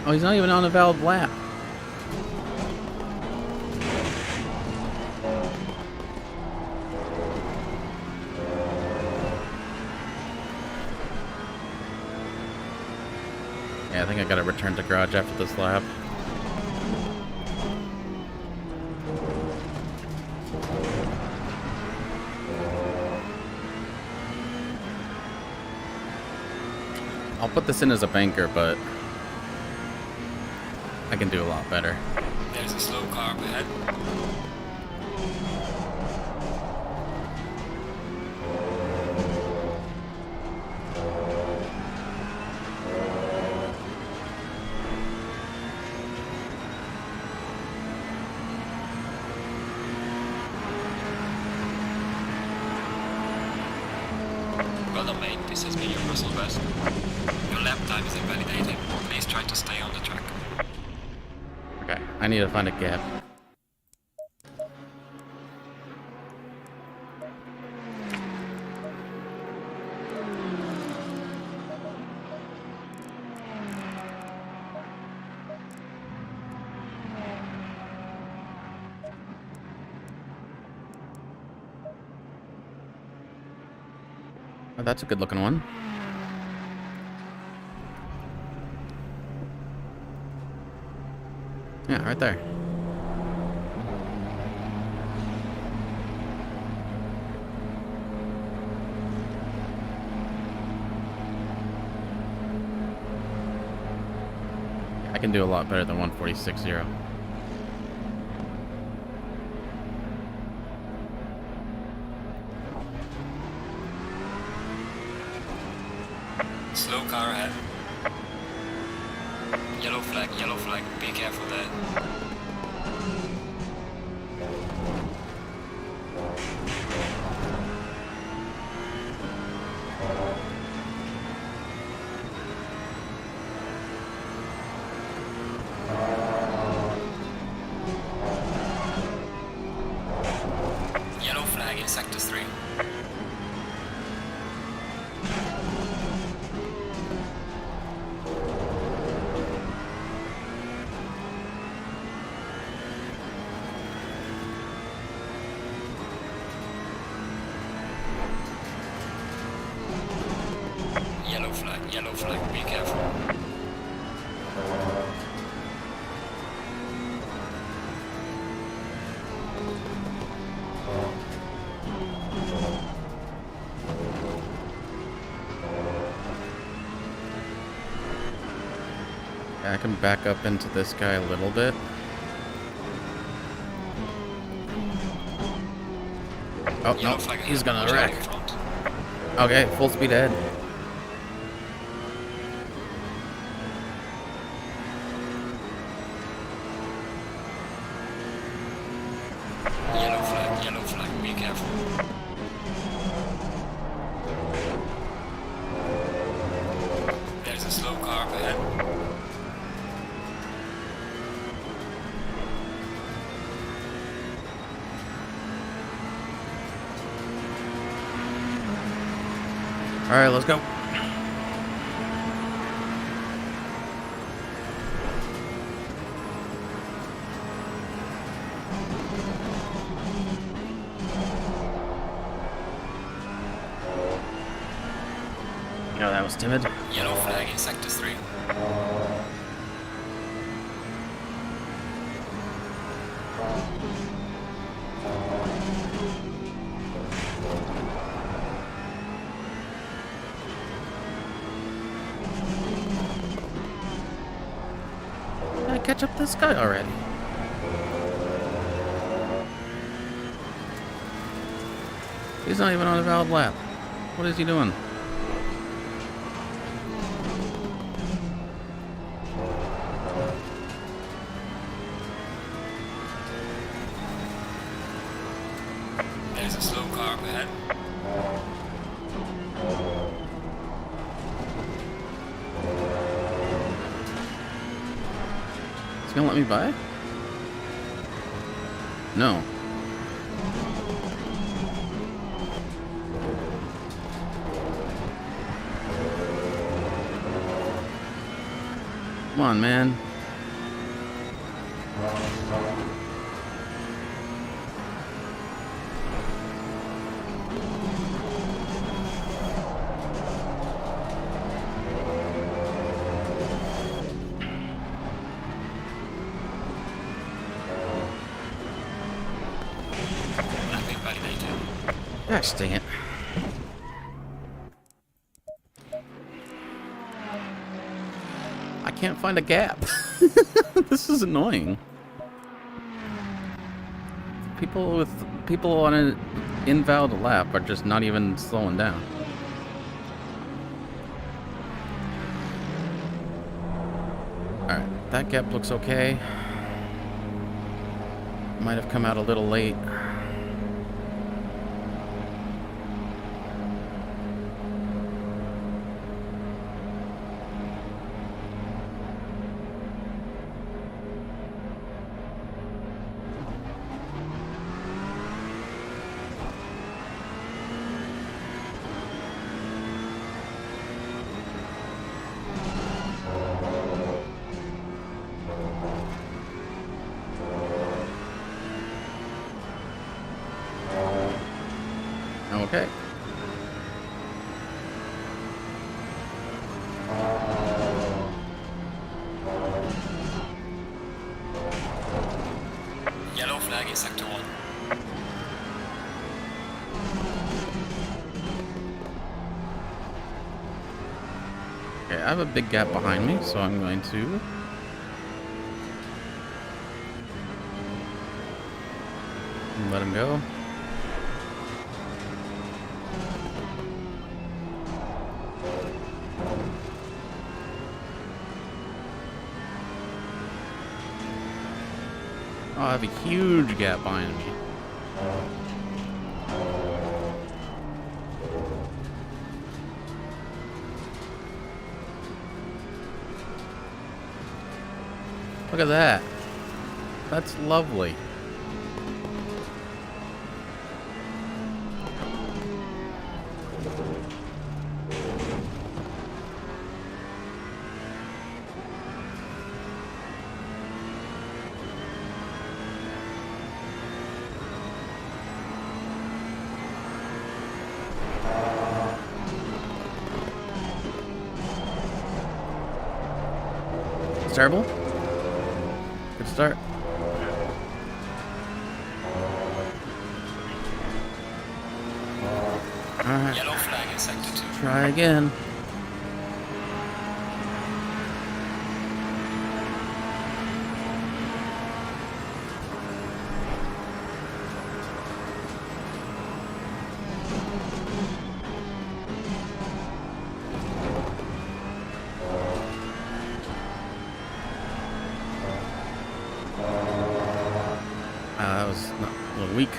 Oh, he's not even on a valid lap. Yeah, I think I gotta return to garage after this lap. I'll put this in as a banker, but I can do a lot better. There's a slow car up ahead. Well done, mate. This has been your personal best. Your lap time is invalidated. Please try to stay on the track. Okay, I need to find a gap. Oh, that's a good looking one. Yeah, right there. I can do a lot better than 146.0. Slow car ahead. Yellow flag, be careful there. Yellow flag in sector 3. Yellow flag, be careful. I can back up into this guy a little bit. Oh, no, he's gonna wreck. Okay, full speed ahead. Yellow flag, be careful. There's a slow car up ahead. Alright, let's go. Oh, that was timid. Yellow flag in sector 3. Did I catch up this guy already? He's not even on a valid lap. What is he doing? There's a slow car up ahead. Is he gonna let me by? No. Come on, man. Lapping validated. Gosh dang it. I can't find a gap. This is annoying. People on an invalid lap are just not even slowing down. Alright, that gap looks okay. Might have come out a little late. Okay. Yellow flag in sector 1. Okay, I have a big gap behind me, so I'm going to let him go. Oh, I have a huge gap behind me. Look at that. That's lovely. Terrible. Good start. Alright. Yellow flag in sector 2. Try again. That was not a little weak.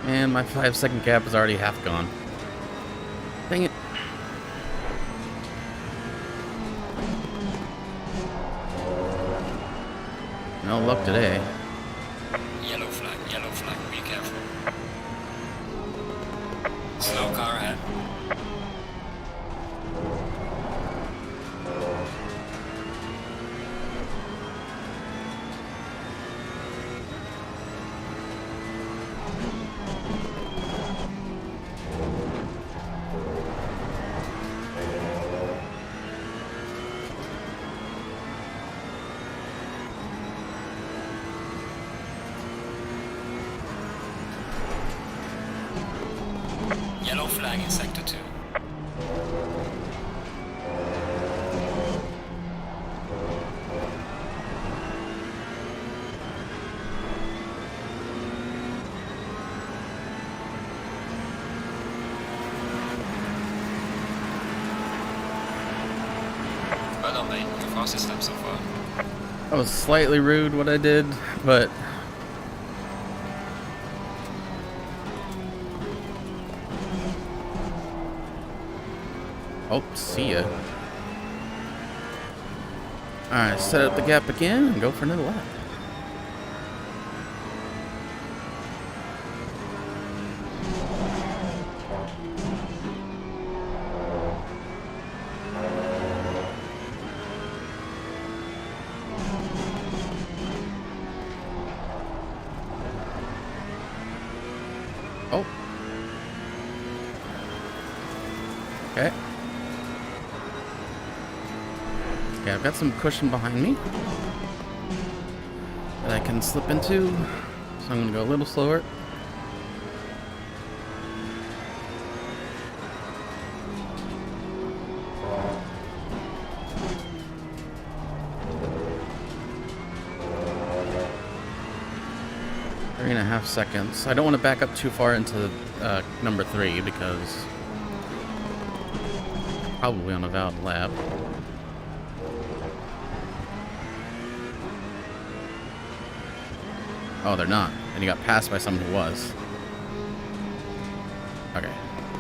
And my 5-second gap is already half gone. Dang it. No luck today. Yellow flag, be careful. Slow car ahead. Yellow flag in sector 2. Well done, mate. Your fastest lap so far. That was slightly rude what I did, but oh, see ya. Alright, set up the gap again and go for another lap. Oh. Okay. Okay, I've got some cushion behind me that I can slip into, so I'm gonna go a little slower. Three and a half seconds. I don't want to back up too far into number 3 because probably on a valid lap. Oh, they're not. And he got passed by someone who was. Okay.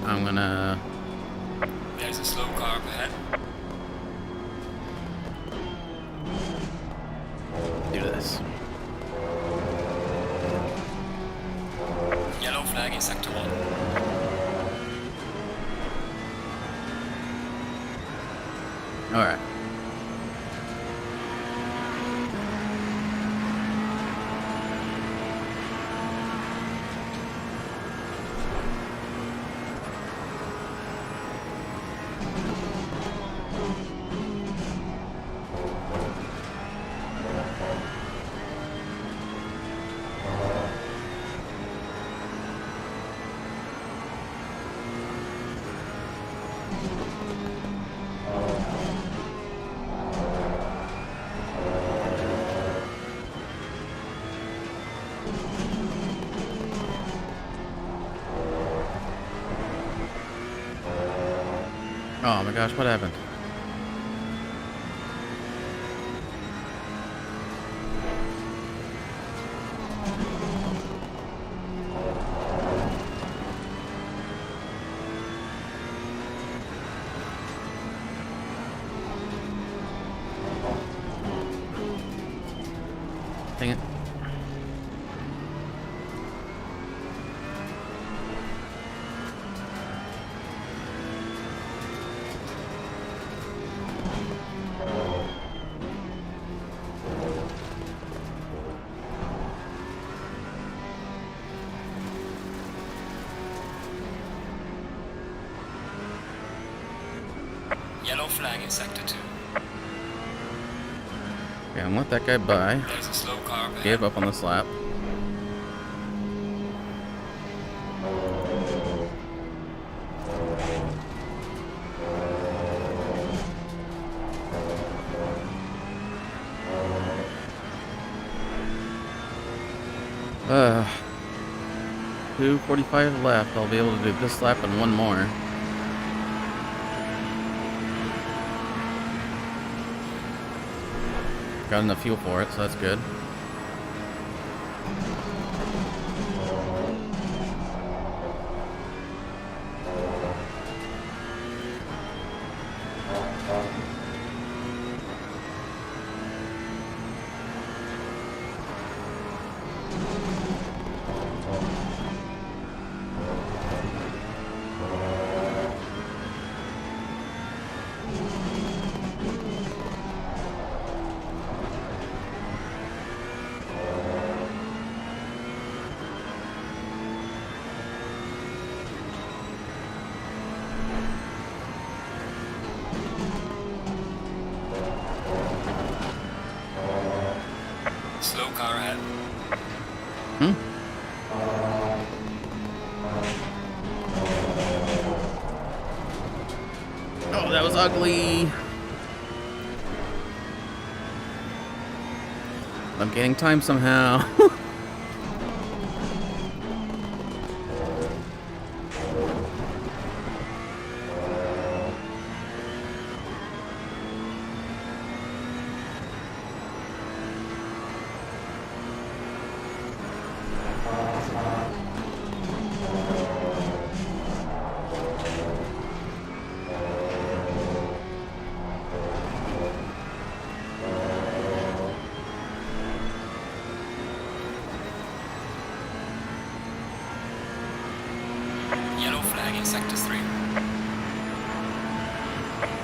I'm gonna... There's a slow car up ahead. do this. Yellow flag in sector 1. Alright. Oh my gosh, what happened? Dang it. Yellow flag in sector 2. Okay, I'm let that guy by. There's a slow car ahead. Gave up on this lap. 2:45 left. I'll be able to do this lap and one more. Got enough fuel for it, so that's good. Slow car ahead. Oh, that was ugly. I'm gaining time somehow. Yellow flag in sector 3.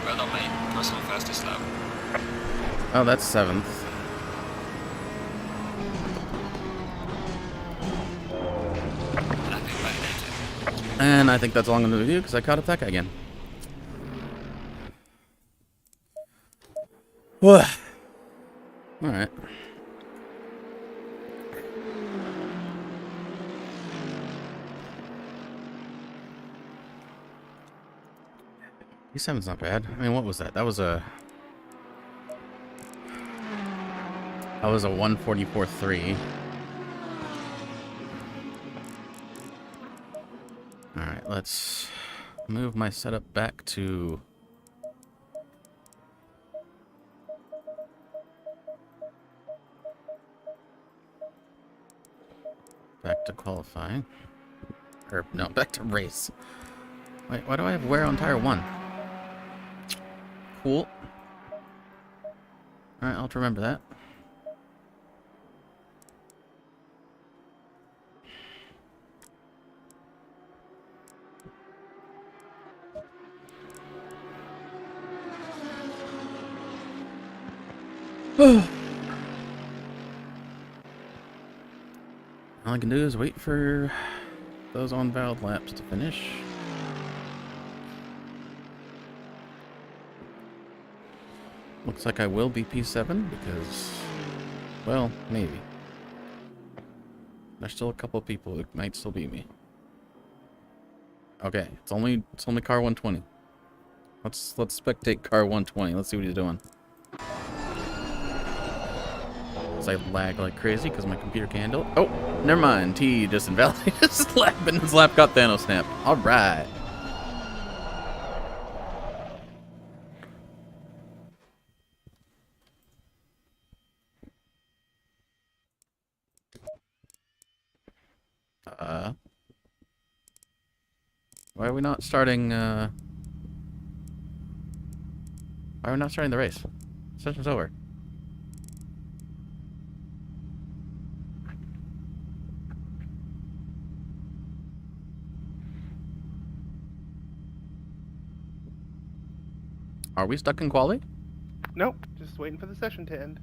Well done, mate. Personal fastest lap. Oh, that's 7th. Lapping validated. And I think that's all I'm going to do because I caught up that guy again. Alright. P7's not bad. I mean, what was that? That was a 1:44.3. Alright, let's move my setup back to qualifying. Or no, back to race. Wait, why do I have wear on tire 1? Cool. Alright, I'll have to remember that. All I can do is wait for those on valid laps to finish. Looks like I will be P7 because, well, maybe. There's still a couple of people who might still beat me. Okay, it's only car 120. Let's spectate car 120. Let's see what he's doing. As I lag like crazy because my computer can't handle it. Oh, never mind. T just invalidated his lap, and his lap got Thanos snap. All right. Why are we not starting? Why are we not starting the race? Session's over. Are we stuck in quality? Nope, just waiting for the session to end.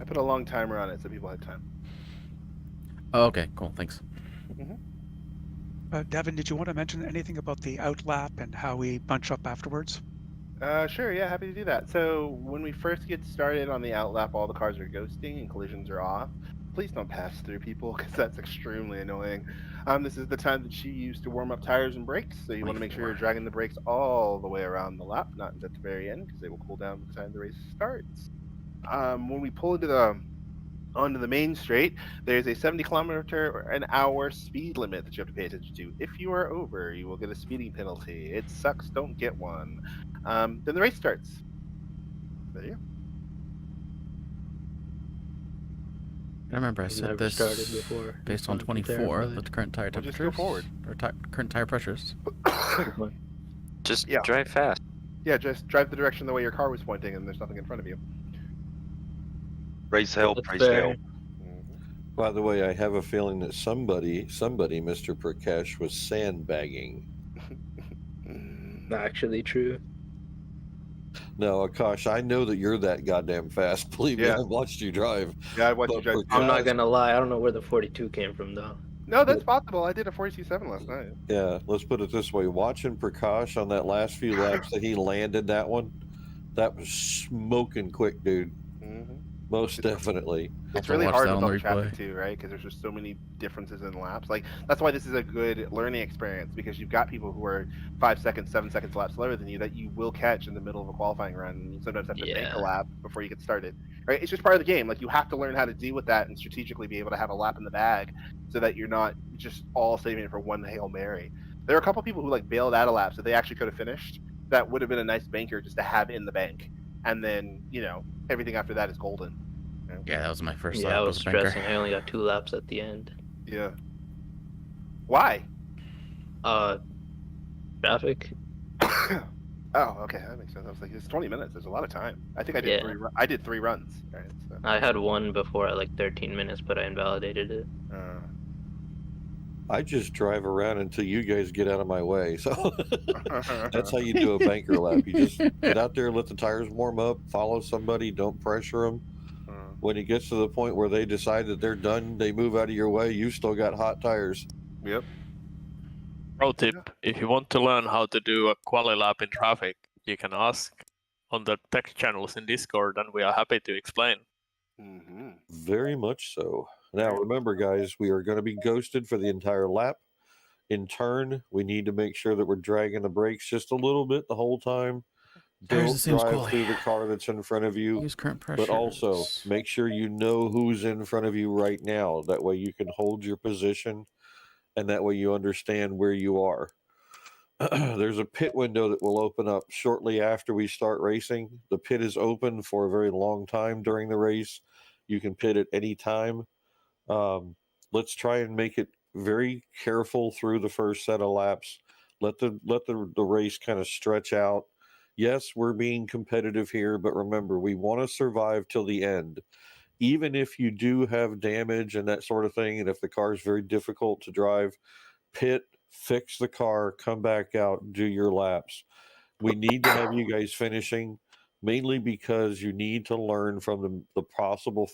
I put a long timer on it so people had time. Oh, okay, cool, thanks. Devin, did you want to mention anything about the outlap and how we bunch up afterwards? Sure, yeah, happy to do that. So when we first get started on the outlap, all the cars are ghosting and collisions are off. Please don't pass through people because that's extremely annoying. This is the time that she used to warm up tires and brakes, so you want to make sure you're dragging the brakes all the way around the lap, not at the very end, because they will cool down by the time the race starts. When we pull into the Onto the main straight, there's a 70 km/h speed limit that you have to pay attention to. If you are over, you will get a speeding penalty. It sucks, don't get one. Then the race starts. There you go. I remember I said this based on 24, the current tire Well, just temperatures, go forward. or current tire pressures. Just Yeah. drive fast. Yeah, just drive the direction the way your car was pointing, and there's nothing in front of you. Race help, race help. By the way, I have a feeling that somebody, Mr. Prakash, was sandbagging. Not actually true. No, Akash, I know that you're that goddamn fast. Believe me, I've watched you drive. Yeah, I watched you drive. I'm not gonna lie. I don't know where the 42 came from though. No, that's possible. I did a 42.7 last night. Yeah, let's put it this way. Watching Prakash on that last few laps that he landed that one, that was smoking quick, dude. Most definitely. It's really hard with all the traffic too, right? Because there's just so many differences in laps. Like that's why this is a good learning experience, because you've got people who are 5 seconds, 7 seconds laps slower than you that you will catch in the middle of a qualifying run. And you sometimes have to make a lap before you get started. Right? It's just part of the game. Like you have to learn how to deal with that and strategically be able to have a lap in the bag, so that you're not just all saving it for one Hail Mary. There are a couple people who like bailed out of laps that they actually could have finished. That would have been a nice banker just to have in the bank, and then everything after that is golden. Yeah, that was my first lap. Yeah, I was as a banker. stressing. I only got 2 laps at the end. Yeah. Why? Traffic. Oh, okay, that makes sense. I was like, it's 20 minutes. There's a lot of time. I think I did I did 3 runs. Right, so. I had one before at like 13 minutes, but I invalidated it. I just drive around until you guys get out of my way. So that's how you do a banker lap. You just get out there, let the tires warm up, follow somebody, don't pressure them. When it gets to the point where they decide that they're done, they move out of your way, you still got hot tires. Yep. Pro tip, if you want to learn how to do a quali lap in traffic, you can ask on the text channels in Discord, and we are happy to explain. Very much so. Now, remember, guys, we are going to be ghosted for the entire lap. In turn, we need to make sure that we're dragging the brakes just a little bit the whole time. Don't drive through the car that's in front of you. Use current pressure. But also, make sure you know who's in front of you right now. That way you can hold your position, and that way you understand where you are. There's a pit window that will open up shortly after we start racing. The pit is open for a very long time during the race. You can pit at any time. Let's try and make it very careful through the first set of laps. Let the race kind of stretch out. Yes, we're being competitive here, but remember, we want to survive till the end. Even if you do have damage and that sort of thing, and if the car is very difficult to drive, pit, fix the car, come back out, do your laps. We need to have you guys finishing, mainly because you need to learn from the possible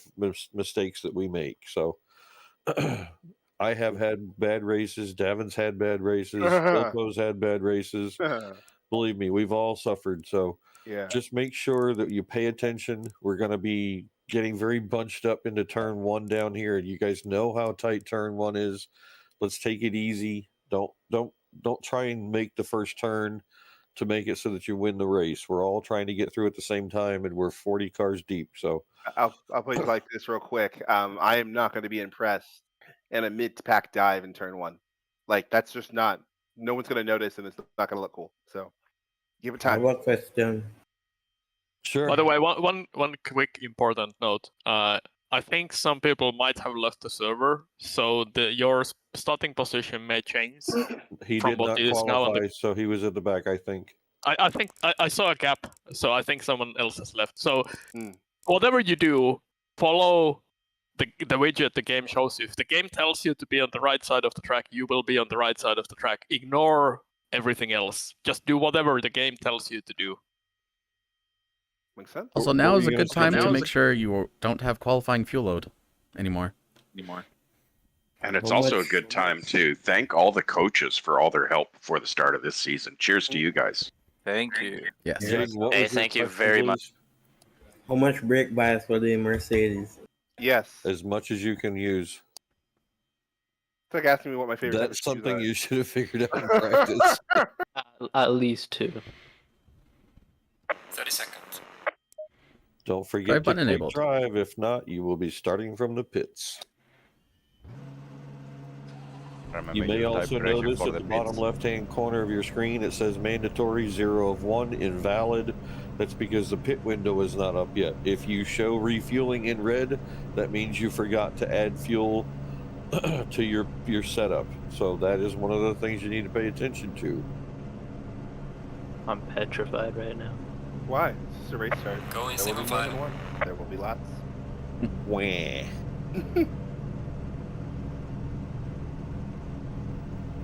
mistakes that we make. So I have had bad races. Davin's had bad races. Wilco's had bad races. Believe me, we've all suffered. So just make sure that you pay attention. We're going to be getting very bunched up into turn 1 down here. You guys know how tight turn 1 is. Let's take it easy. Don't try and make the first turn to make it so that you win the race. We're all trying to get through at the same time, and we're 40 cars deep. So I'll put it like this real quick. I am not going to be impressed in a mid-pack dive in turn 1. Like that's just not. No one's going to notice, and it's not going to look cool. So give it time. One question. Sure. By the way, one quick important note. I think some people might have left the server, so your starting position may change. He from did what not it is now on qualify, so he was at the back, I think. I think I saw a gap, so I think someone else has left. So whatever you do, follow the widget the game shows you. If the game tells you to be on the right side of the track, you will be on the right side of the track. Ignore everything else. Just do whatever the game tells you to do. Makes sense. Also, now is a good time to make sure you don't have qualifying fuel load anymore. And it's also a good time to thank all the coaches for all their help before the start of this season. Cheers to you guys. Thank you. Yes. Hey, thank you very much. How much brake bias for the Mercedes? Yes. As much as you can use. It's like asking me what my favorite. That's something you should have figured out in practice. At least 2. 30 seconds. Don't forget Drive to button click enabled. drive. If not, you will be starting from the pits. Remember, You may type also pressure notice for at the the bottom pits. left-hand corner of your screen, it says mandatory 0 of 1, invalid. That's because the pit window is not up yet. If you show refueling in red, that means you forgot to add fuel to your setup. So that is one of the things you need to pay attention to. I'm petrified right now. Why? It's just a race start. Go in There will single be more file. than one. There will be lots. Wah.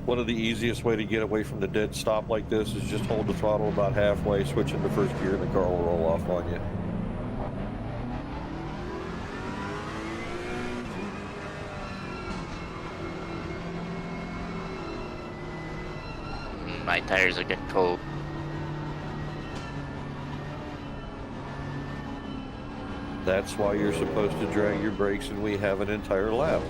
One of the easiest way to get away from the dead stop like this is just hold the throttle about halfway, switch into first gear, and the car will roll off on you. My tires are getting cold. That's why you're supposed to drag your brakes, and we have an entire lap.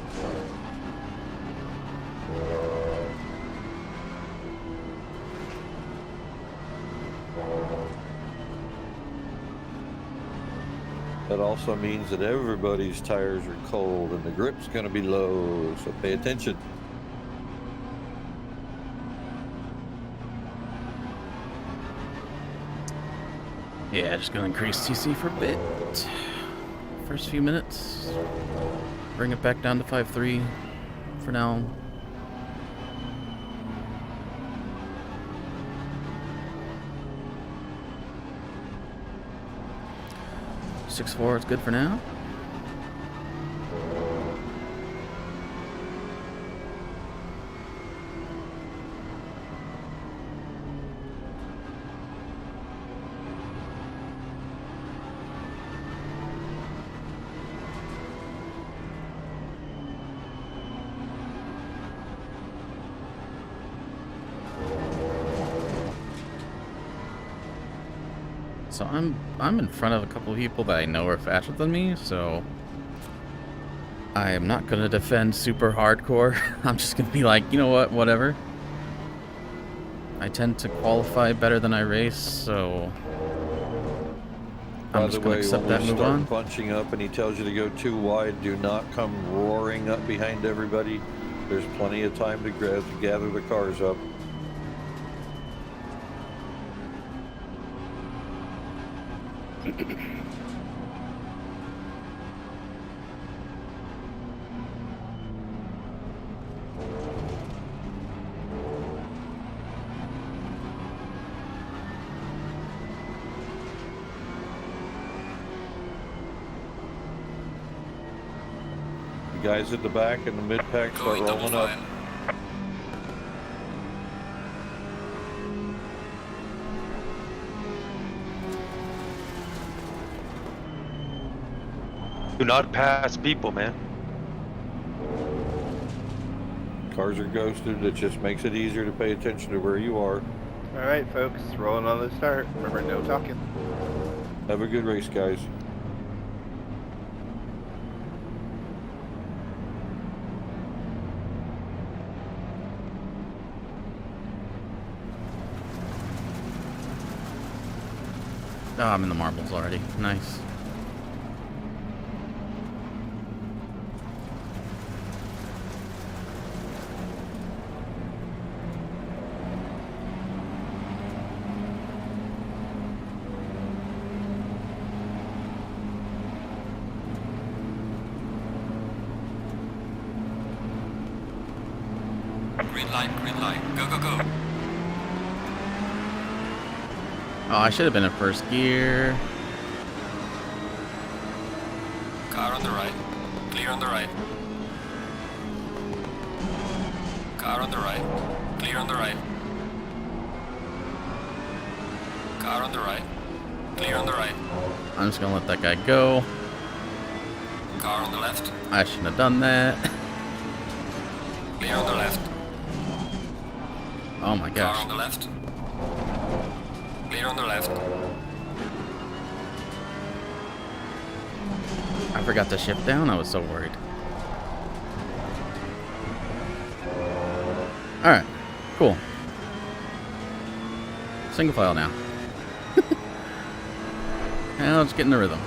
That also means that everybody's tires are cold and the grip's going to be low, so pay attention. Yeah, just gonna increase TC for a bit. First few minutes. Bring it back down to 5.3 for now. .64 is good for now. So I'm in front of a couple of people that I know are faster than me, so I am not gonna defend super hardcore. I'm just gonna be like, you know what, whatever. I tend to qualify better than I race, so I'm just gonna accept that, move on. Bunching up and he tells you to go too wide, do not come roaring up behind everybody. There's plenty of time to gather the cars up. The guys at the back and the mid-pack start rolling up. Do not pass people, man. Cars are ghosted. It just makes it easier to pay attention to where you are. All right, folks, rolling on the start. Remember, no talking. Have a good race, guys. Oh, I'm in the marbles already. Nice. Green light, go, go, go. Oh, I should have been in first gear. Car on the right, clear on the right. Car on the right, clear on the right. Car on the right, clear on the right. I'm just gonna let that guy go. Car on the left, I shouldn't have done that. clear on the left. Oh my Car gosh. on the left. Clear on the left. I forgot to shift down. I was so worried. Alright. Cool. Single file now. Now let's get in the rhythm.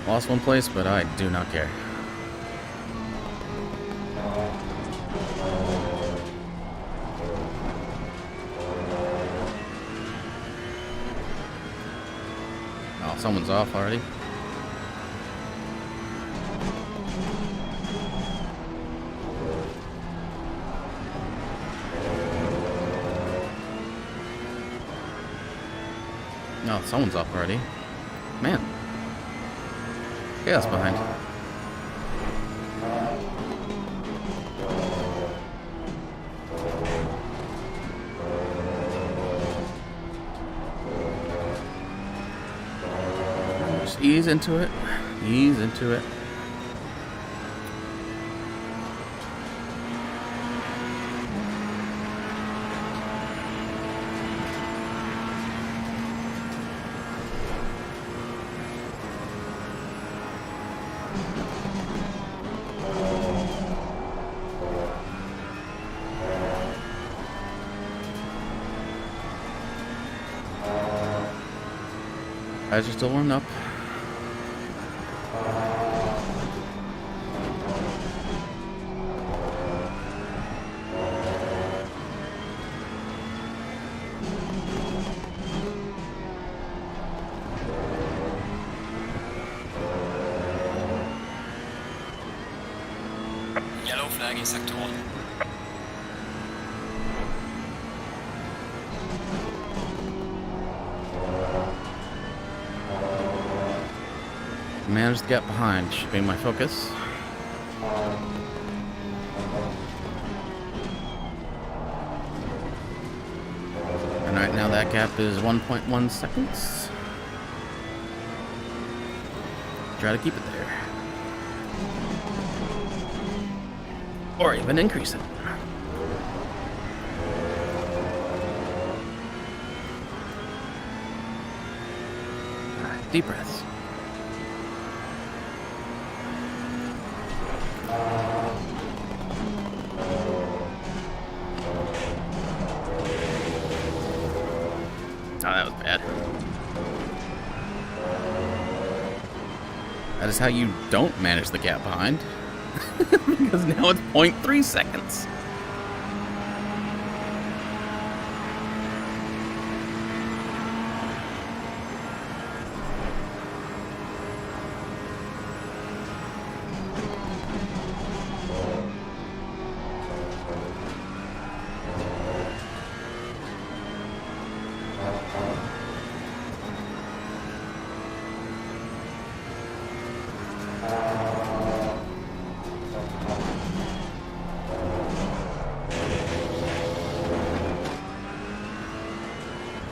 Lost one place, but I do not care. Oh, someone's off already. No, someone's off already. Man. Chaos behind. Just ease into it. Ease into it. Guys are still warming up. Yellow flag in sector 1. Manage to get behind should be my focus. And right now that gap is 1.1 seconds. Try to keep it there. Or even increase it. Alright, deep breaths. Oh, that was bad. That is how you don't manage the gap behind. Because now it's 0.3 seconds.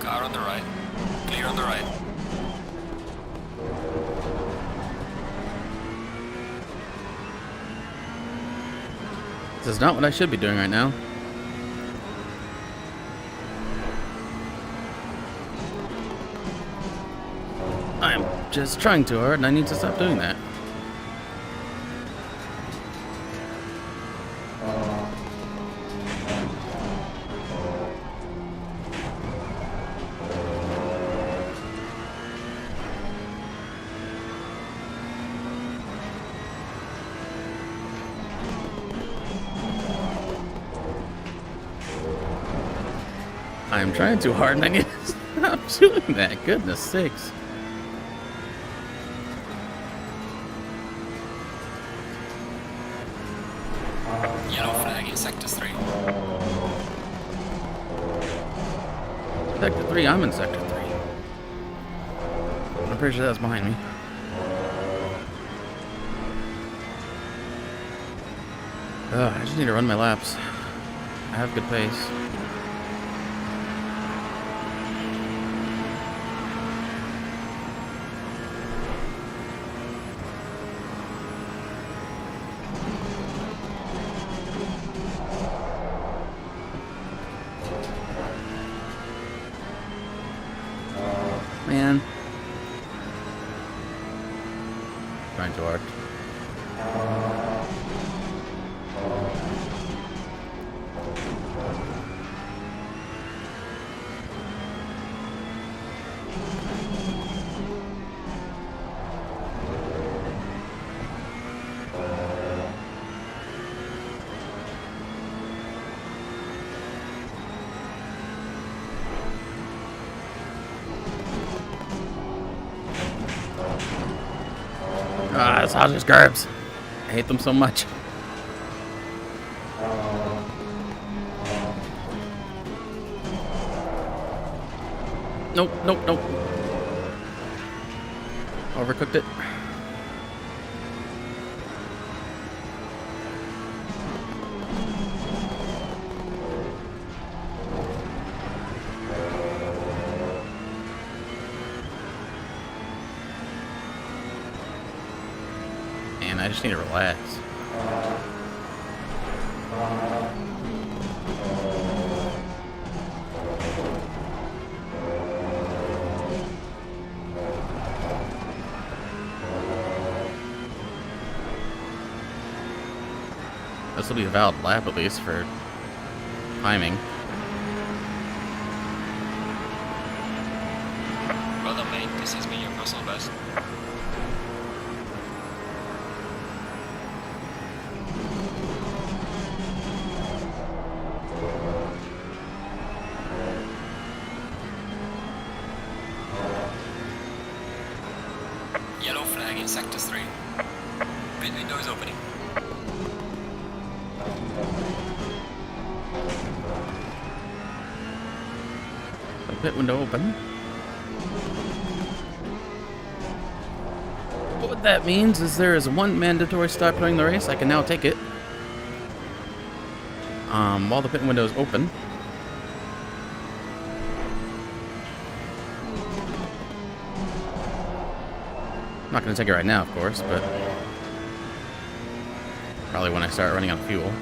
Car on the right. Clear on the right. This is not what I should be doing right now. I'm just trying too hard and I need to stop doing that. I am trying too hard and I need to stop doing that. Goodness sakes. Yellow flag in sector 3. Sector 3, I'm in sector 3. I'm pretty sure that's behind me. I just need to run my laps. I have good pace. Man. Trying too hard. Ah, sausage curbs. I hate them so much. Nope, nope, nope. Overcooked it. And I just need to relax. This will be a valid lap, at least, for timing. Well done, mate. This has been your personal best. Yellow flag in Sector 3. Pit window is opening. The pit window open. What that means is there is one mandatory stop during the race. I can now take it. While the pit window is open. I'm not going to take it right now, of course, but probably when I start running out of fuel.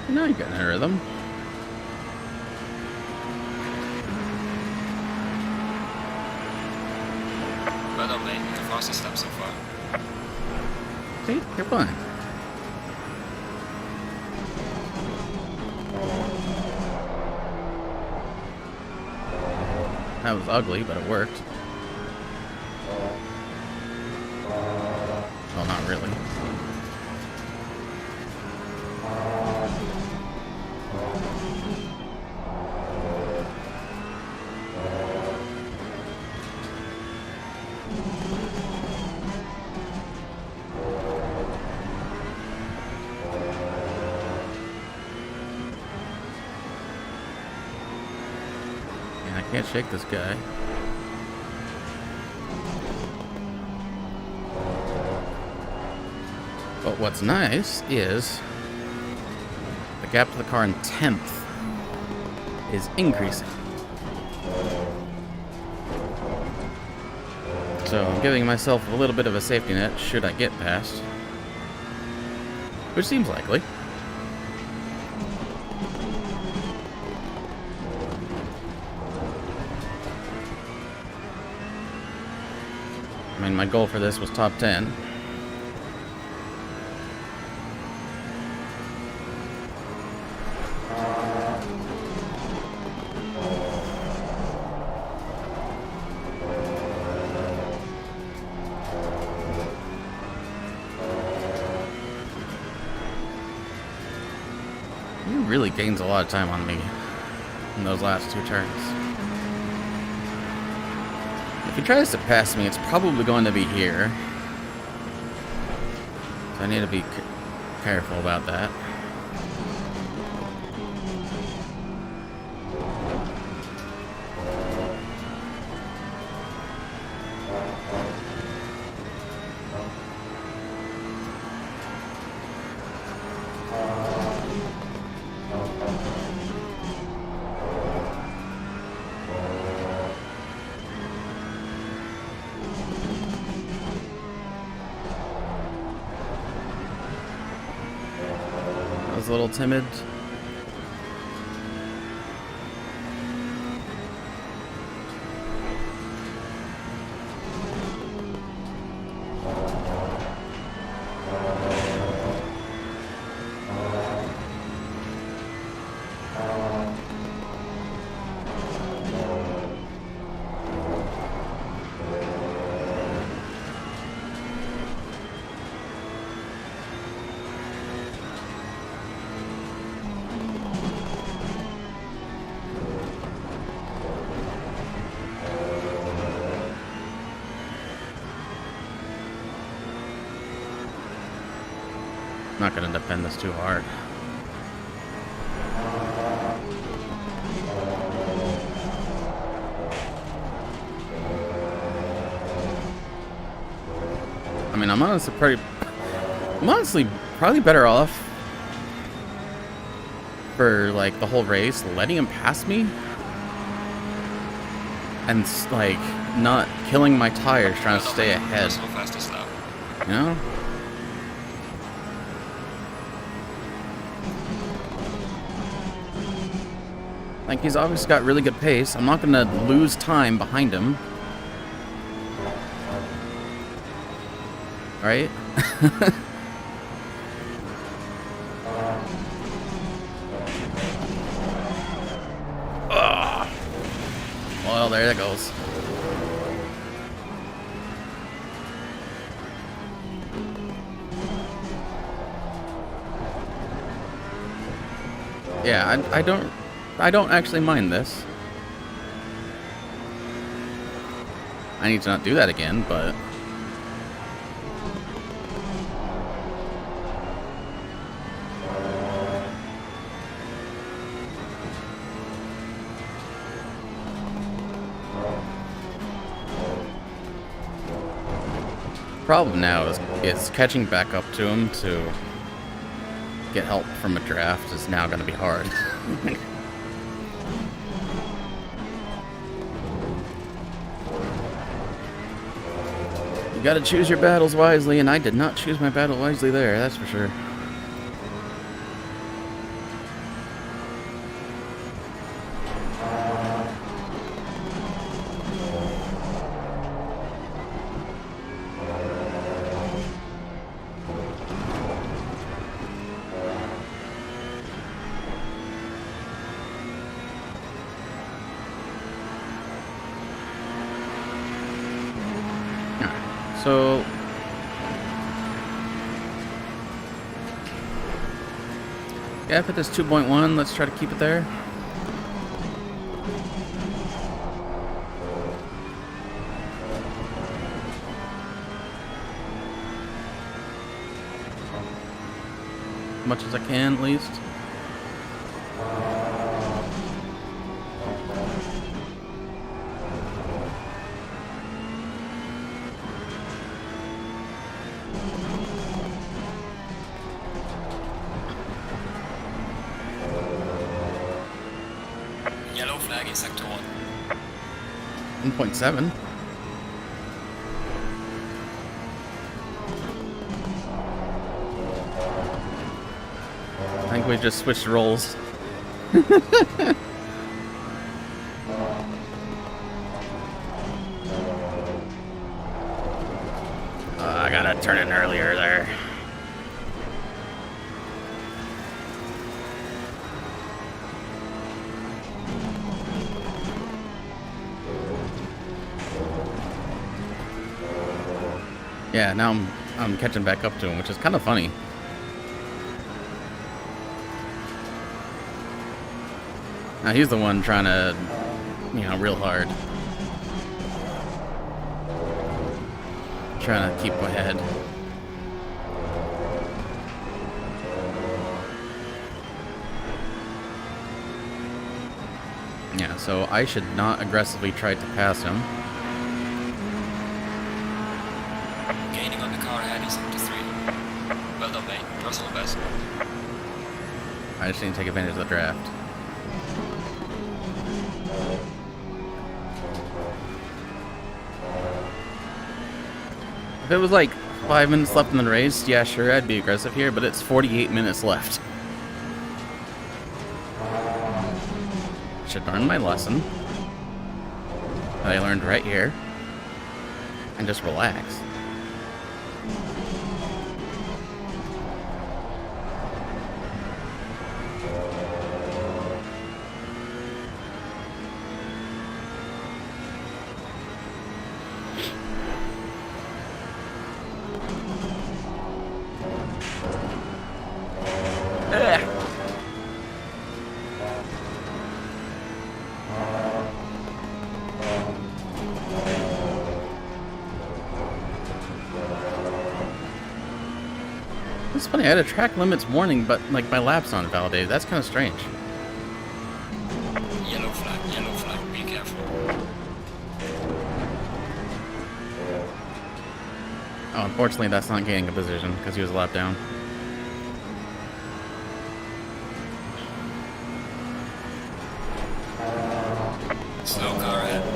Now you're getting a rhythm. Well done, mate. The fastest step so far. See, you're fine. That was ugly, but it worked. Well, not really. I can't shake this guy. But what's nice is the gap to the car in 10th is increasing. So I'm giving myself a little bit of a safety net should I get past, which seems likely. I mean, my goal for this was top 10. He really gains a lot of time on me in those last two turns. If he tries to pass me, it's probably going to be here. So I need to be careful about that. a little timid. Not gonna defend this too hard. I mean, I'm honestly probably better off for like the whole race letting him pass me and like not killing my tires trying to stay ahead. You know? Like, he's obviously got really good pace. I'm not gonna lose time behind him. Right? Well, there that goes. Yeah, I don't actually mind this. I need to not do that again, but problem now is catching back up to him to get help from a draft is now going to be hard. You got to choose your battles wisely, and I did not choose my battle wisely there, that's for sure. So yeah, if it is 2.1, let's try to keep it there. As much as I can, at least. Yellow flag in sector 1. 1.7. I think we just switched roles. I gotta turn in earlier there. Yeah, now I'm catching back up to him, which is kind of funny. Now he's the one trying to, you know, real hard. Trying to keep ahead. Yeah, so I should not aggressively try to pass him. Gaining on the car ahead is sector 3. Well done, mate. Personal best. I just need to take advantage of the draft. If it was like 5 minutes left in the race, yeah, sure, I'd be aggressive here, but it's 48 minutes left. should learn my lesson that I learned right here and just relax. It's funny, I had a track limits warning, but like my lap's not validated. That's kind of strange. Yellow flag, be careful. Oh, unfortunately, that's not gaining a position because he was a lap down. Slow car ahead.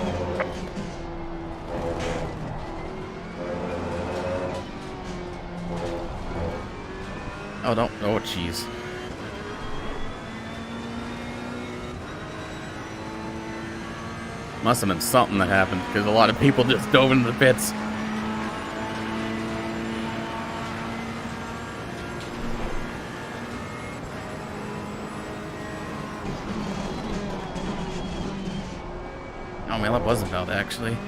Oh, don't. Oh, jeez. Must have been something that happened because a lot of people just dove into the pits. Oh, my lap wasn't valid, actually.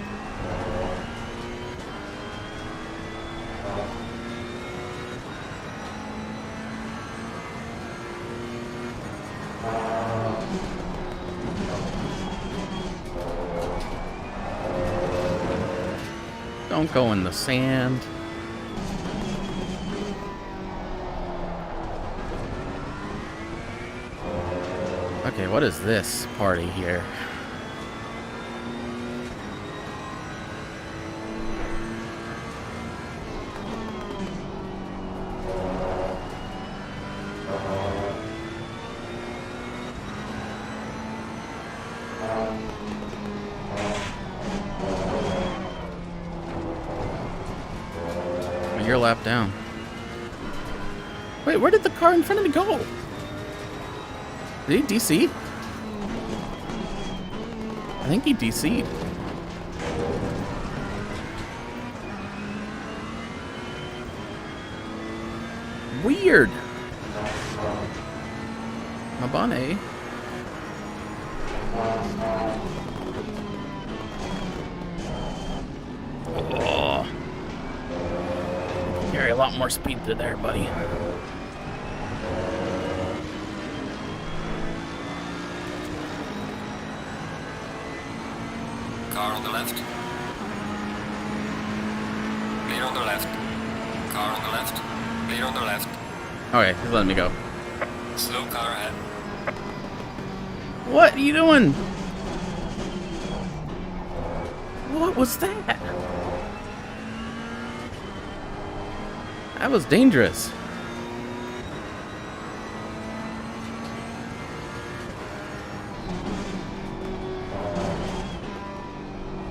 Don't go in the sand. Okay, what is this party here? You're a lap down. Wait, where did the car in front of me go? Did he DC? I think he DC'd. Weird. Mabane. Oh. Carry a lot more speed through there, buddy. Car on the left. Lead on the left. Car on the left. Lead on the left. Okay, he's letting me go. Slow car ahead. What are you doing? What was that? That was dangerous.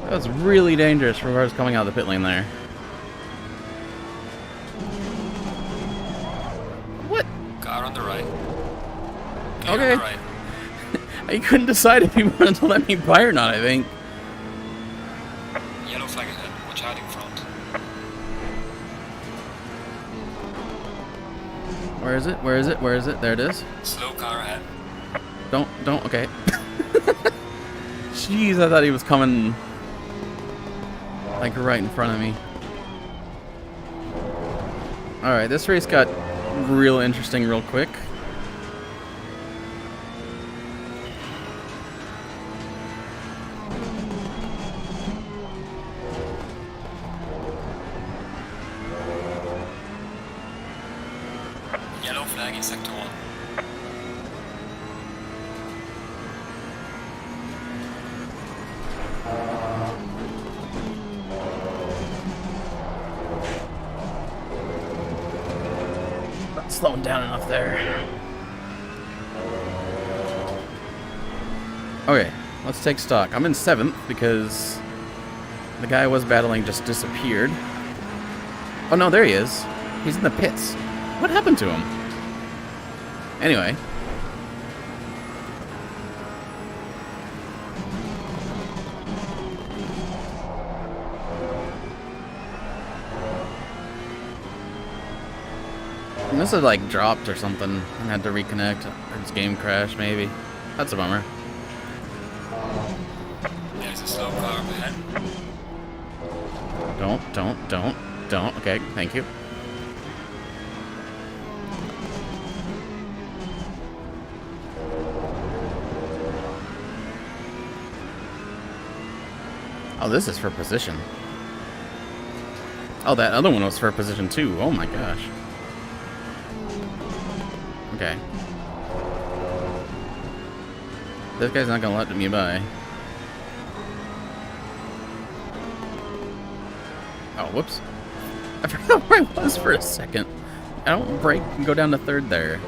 That was really dangerous for cars coming out of the pit lane there. What? Car on the right. Clear Okay. on the right. I couldn't decide if he wanted to let me by or not, I think. Yellow flag ahead. Watch out in front. Where is it? Where is it? Where is it? There it is. Slow car ahead. Don't, okay. Jeez, I thought he was coming like right in front of me. Alright, this race got real interesting real quick. Yellow flag in sector 1. Not slowing down enough there. Okay, let's take stock. I'm in 7th because the guy I was battling just disappeared. Oh no, there he is. He's in the pits. What happened to him? Anyway. It must have like dropped or something and had to reconnect. Or its game crashed, maybe. That's a bummer. There's a slow car up ahead. Don't. Okay, thank you. Oh, this is for position. Oh, that other one was for position too. Oh my gosh. Okay. This guy's not gonna let me by. Oh, whoops. I forgot where I was for a second. I don't brake and go down to third there.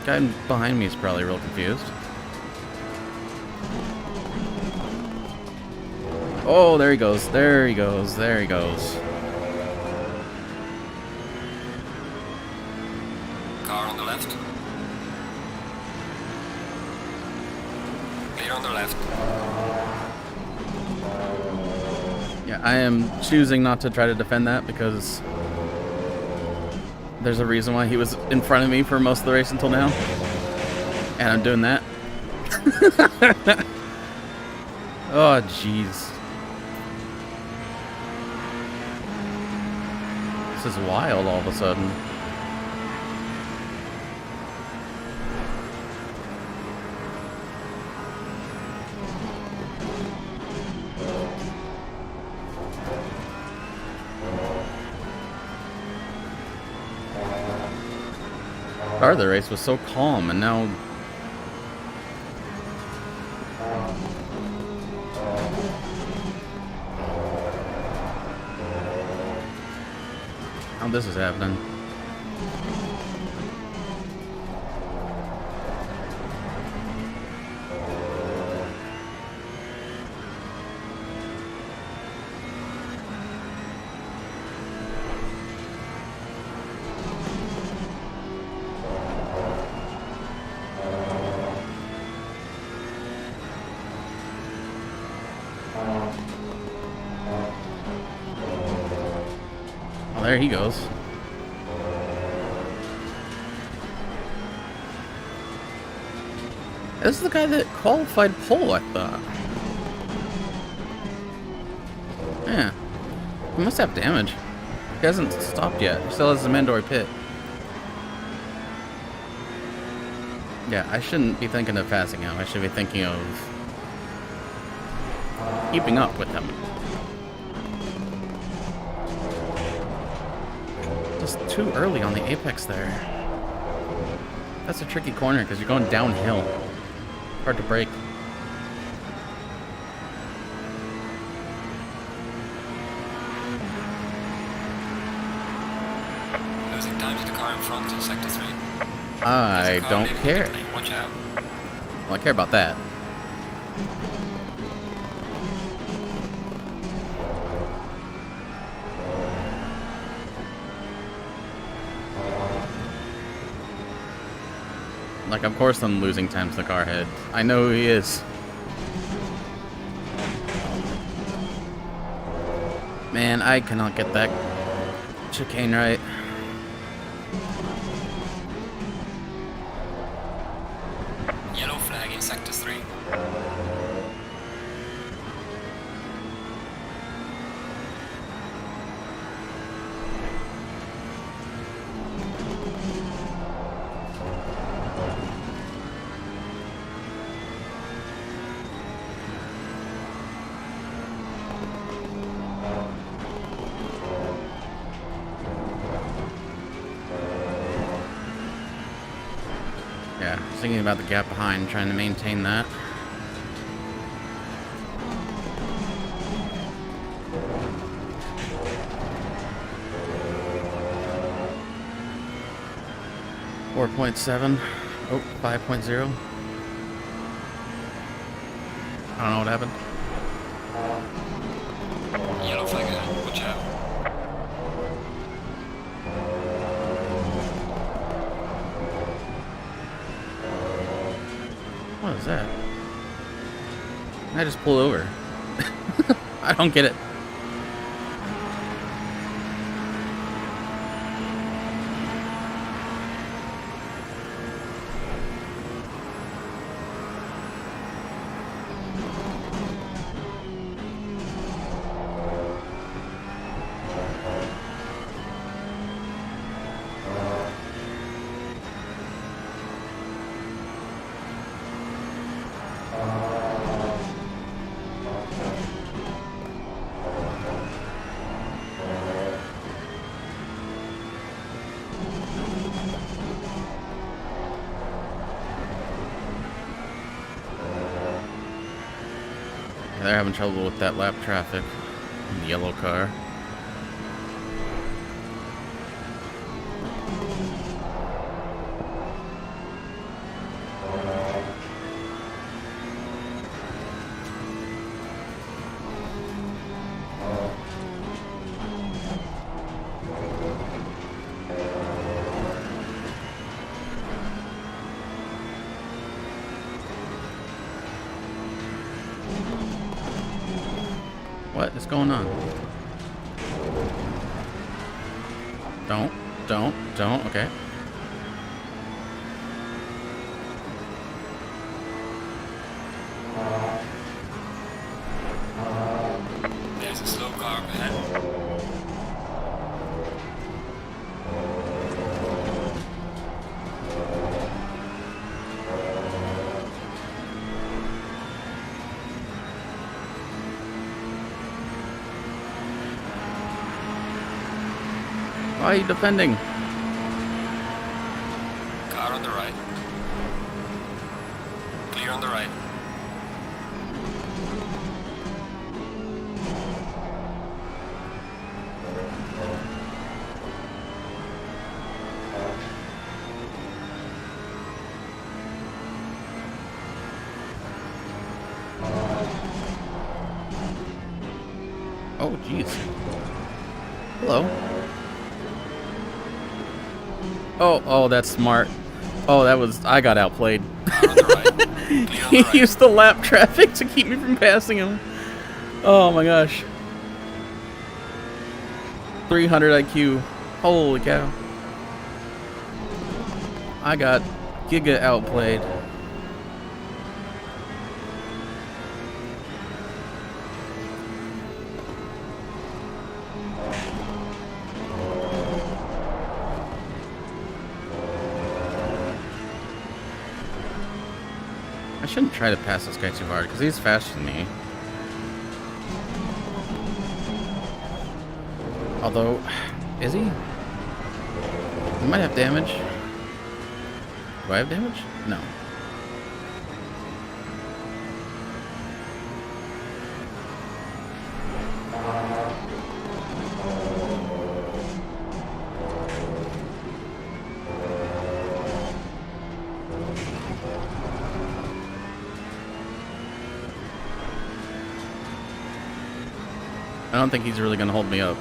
Guy behind me is probably real confused. Oh, there he goes. There he goes. There he goes. Car on the left. Clear on the left. Yeah, I am choosing not to try to defend that because there's a reason why he was in front of me for most of the race until now. And I'm doing that. Oh, jeez. This is wild all of a sudden. Part of the race was so calm, and now how this is happening. Oh, there he goes. This is the guy that qualified pole, I thought. Yeah. He must have damage. He hasn't stopped yet. He still has the mandatory pit. Yeah, I shouldn't be thinking of passing him. I should be thinking of keeping up with him. Just too early on the apex there. That's a tricky corner because you're going downhill. Hard to brake. Losing time to the car in front in sector 3. I don't care. Watch out. Well, I care about that. Like, of course I'm losing time to the car head. I know who he is. Man, I cannot get that chicane right. Yellow flag in sector 3. Yeah, just thinking about the gap behind, trying to maintain that. .7. Oh, 5.0. I don't know what happened. Yellow flag ahead. Watch out. What is that? I just pulled over. I don't get it. They're having trouble with that lap traffic in the yellow car. What is going on? Don't, okay. There's a slow car up ahead. Why are you defending? Car on the right. Clear on the right. Oh, jeez. Hello. Oh, that's smart. Oh, that was... I got outplayed. He used the lap traffic to keep me from passing him. Oh my gosh. 300 IQ. Holy cow. I got giga outplayed. I shouldn't try to pass this guy too hard because he's faster than me. Although, is he? He might have damage. Do I have damage? No. I don't think he's really gonna hold me up.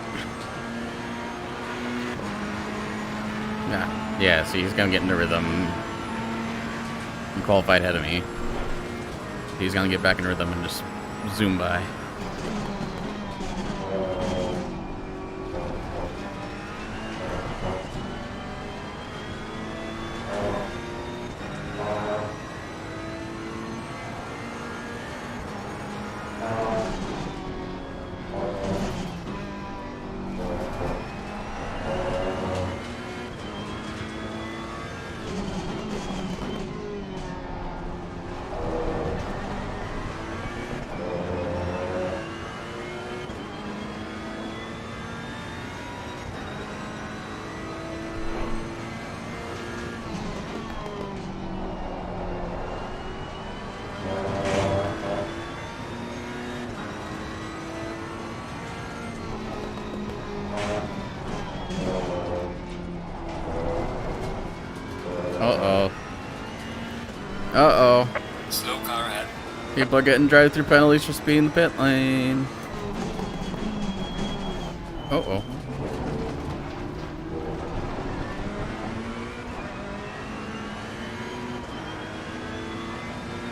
Yeah, see, he's gonna get into rhythm. He qualified ahead of me. He's gonna get back in rhythm and just zoom by. Uh-oh. Slow car ahead. People are getting drive-through penalties for speeding the pit lane. Uh-oh.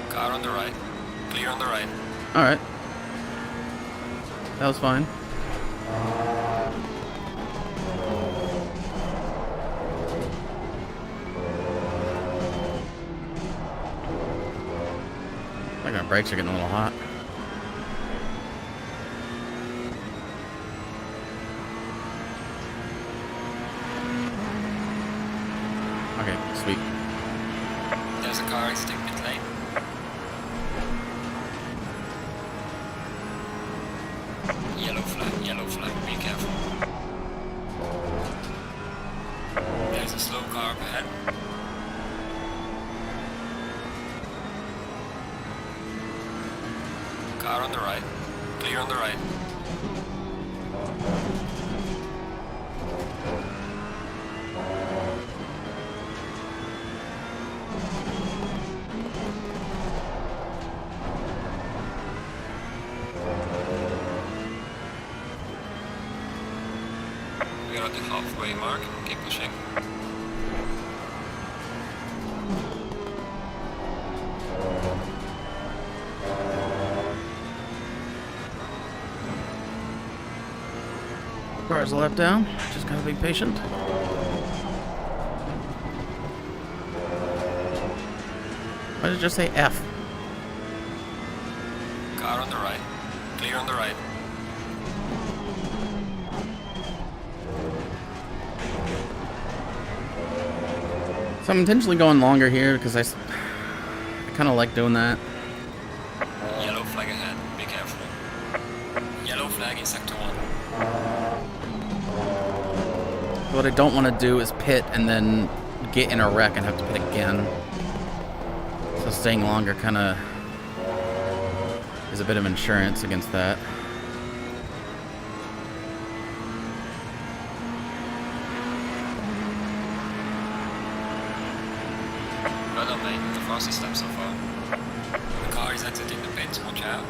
Car on the right. Clear on the right. Alright. That was fine. I think our brakes are getting a little hot. Okay, sweet. There's a car exiting pit lane. Yellow flag, be careful. There's a slow car up ahead. Car on the right. Clear on the right. We are at the halfway mark. Keep pushing. Car's a lap down. Just gotta be patient. Why did it just say F? Car on the right. Clear on the right. So I'm intentionally going longer here because I kind of like doing that. Yellow flag ahead. Be careful. Yellow flag in sector 1. What I don't want to do is pit and then get in a wreck and have to pit again. So staying longer kind of is a bit of insurance against that. Well done, mate. The fastest lap so far. The car is exiting the pits. Watch out.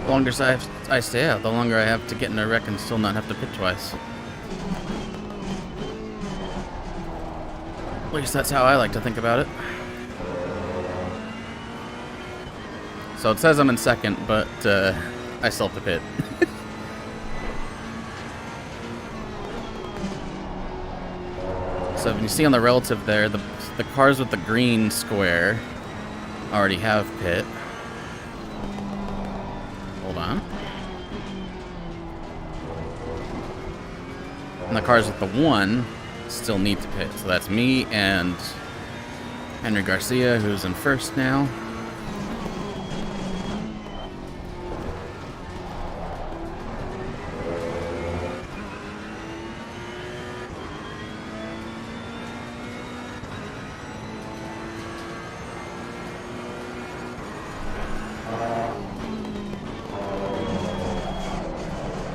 The longer I stay out, the longer I have to get in a wreck and still not have to pit twice. At least that's how I like to think about it. So it says I'm in second, but I still have to pit. So if you see on the relative there, the cars with the green square already have pit. Hold on. And the cars with the 1 still need to pit. So that's me and Henry Garcia, who's in first now.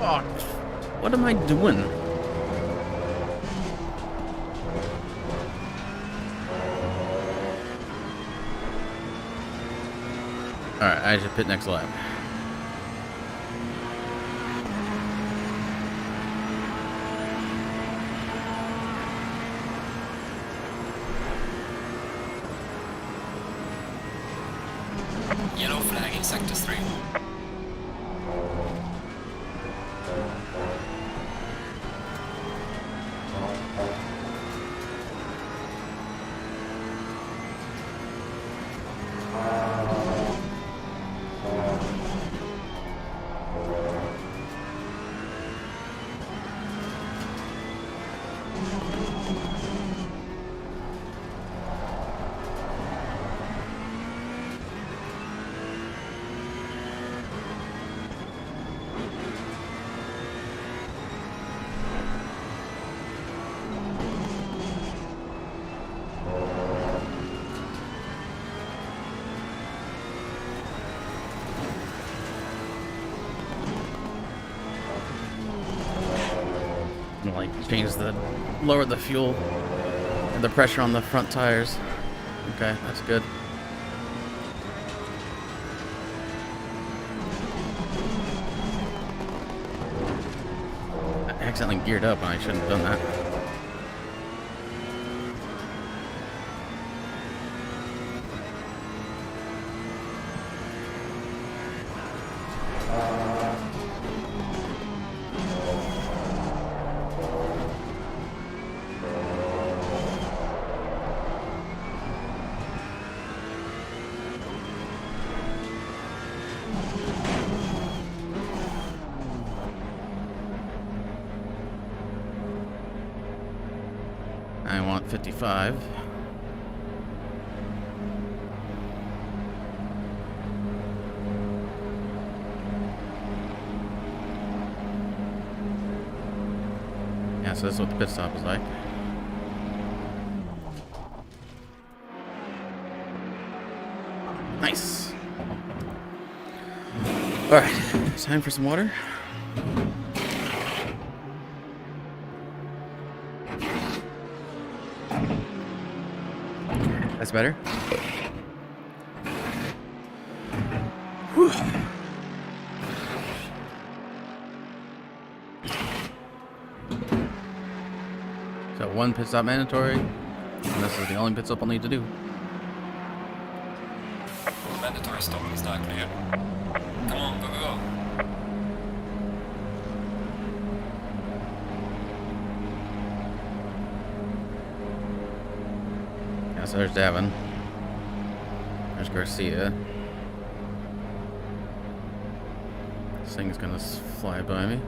Oh, what am I doing? Alright, I should pit next lap. Yellow flag in sector 3. Like lower the fuel and the pressure on the front tires. Okay, that's good. I accidentally geared up and I shouldn't have done that. I want 55. so this is what the pit stop is like. Nice. Alright, time for some water. That's better. Whew. So one pit stop mandatory, and this is the only pit stop I'll need to do. Mandatory stop is now clear. Come on, go, go, go. Yeah, so there's Davin. There's Garcia. This thing's gonna fly by me.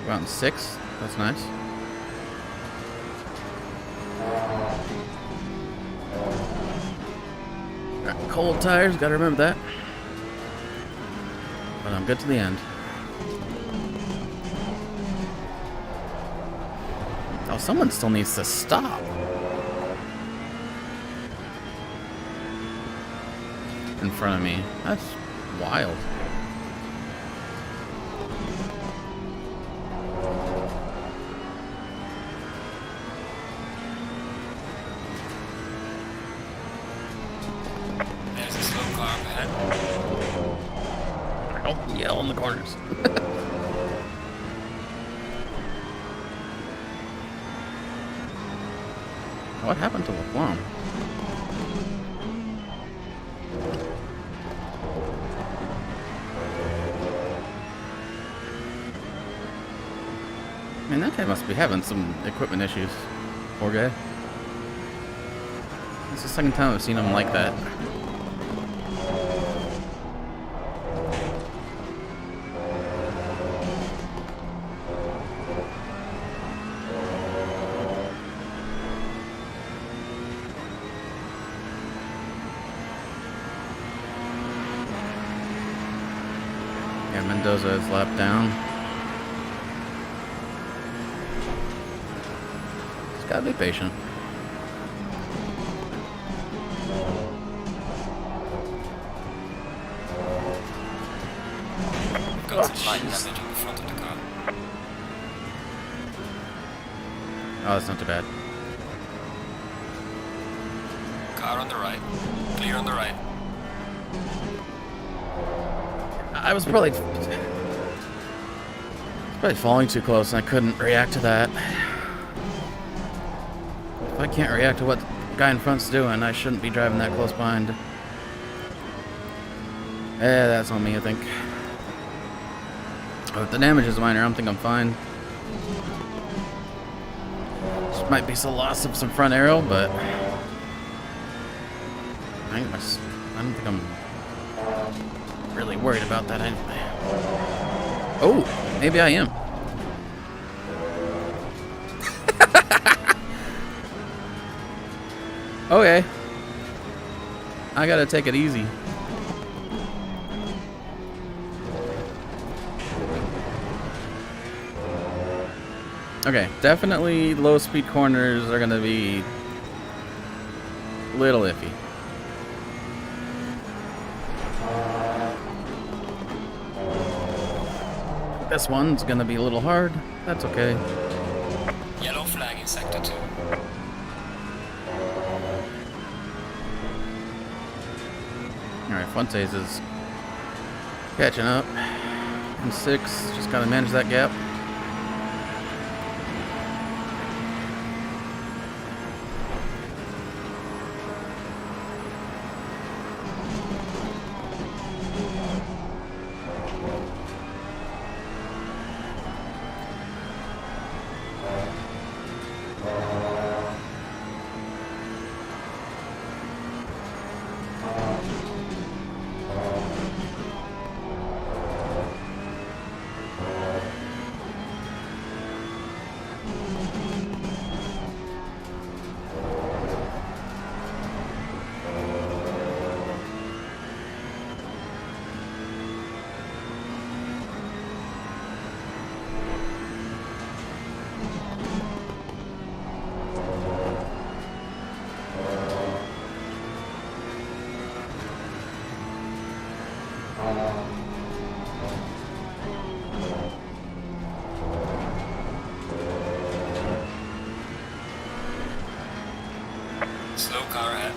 Round 6. That's nice. Got cold tires, gotta remember that. But I'm good to the end. Oh, someone still needs to stop. In front of me. That's wild. There's a slow car up ahead. Don't yell in the corners. What happened to LaFlamme? Man, that guy must be having some equipment issues. Poor guy. It's the second time I've seen him like that. Yeah, Mendoza is lapped down. Just gotta be patient. Got some light damage on the front of the car. Oh, that's not too bad. Car on the right. Clear on the right. I was probably falling too close and I couldn't react to that. If I can't react to what the guy in front's doing, I shouldn't be driving that close behind. Yeah, that's on me, I think. But the damage is minor, I think I'm fine. Just might be some loss of some front aero, but I don't think I'm really worried about that anyway. Oh, maybe I am. Okay. I gotta take it easy. Okay, definitely low speed corners are gonna be a little iffy. This one's gonna be a little hard. That's okay. Yellow flag in sector 2. Alright, Fuentes is catching up. In 6, just gotta manage that gap. Slow car ahead.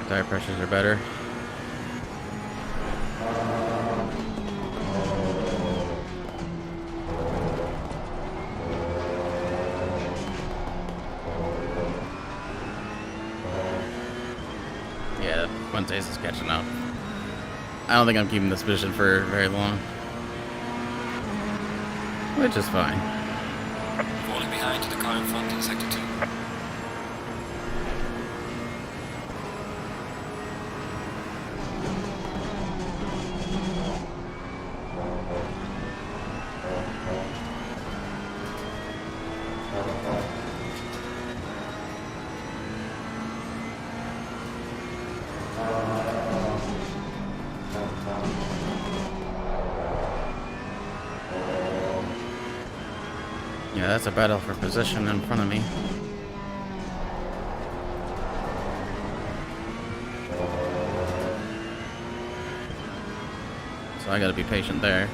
Tire pressures are better. Yeah, Fuentes is catching up. I don't think I'm keeping this position for very long. Which is fine. Falling behind to the car in front in sector 2. Yeah, that's a battle for position in front of me. So I gotta be patient there.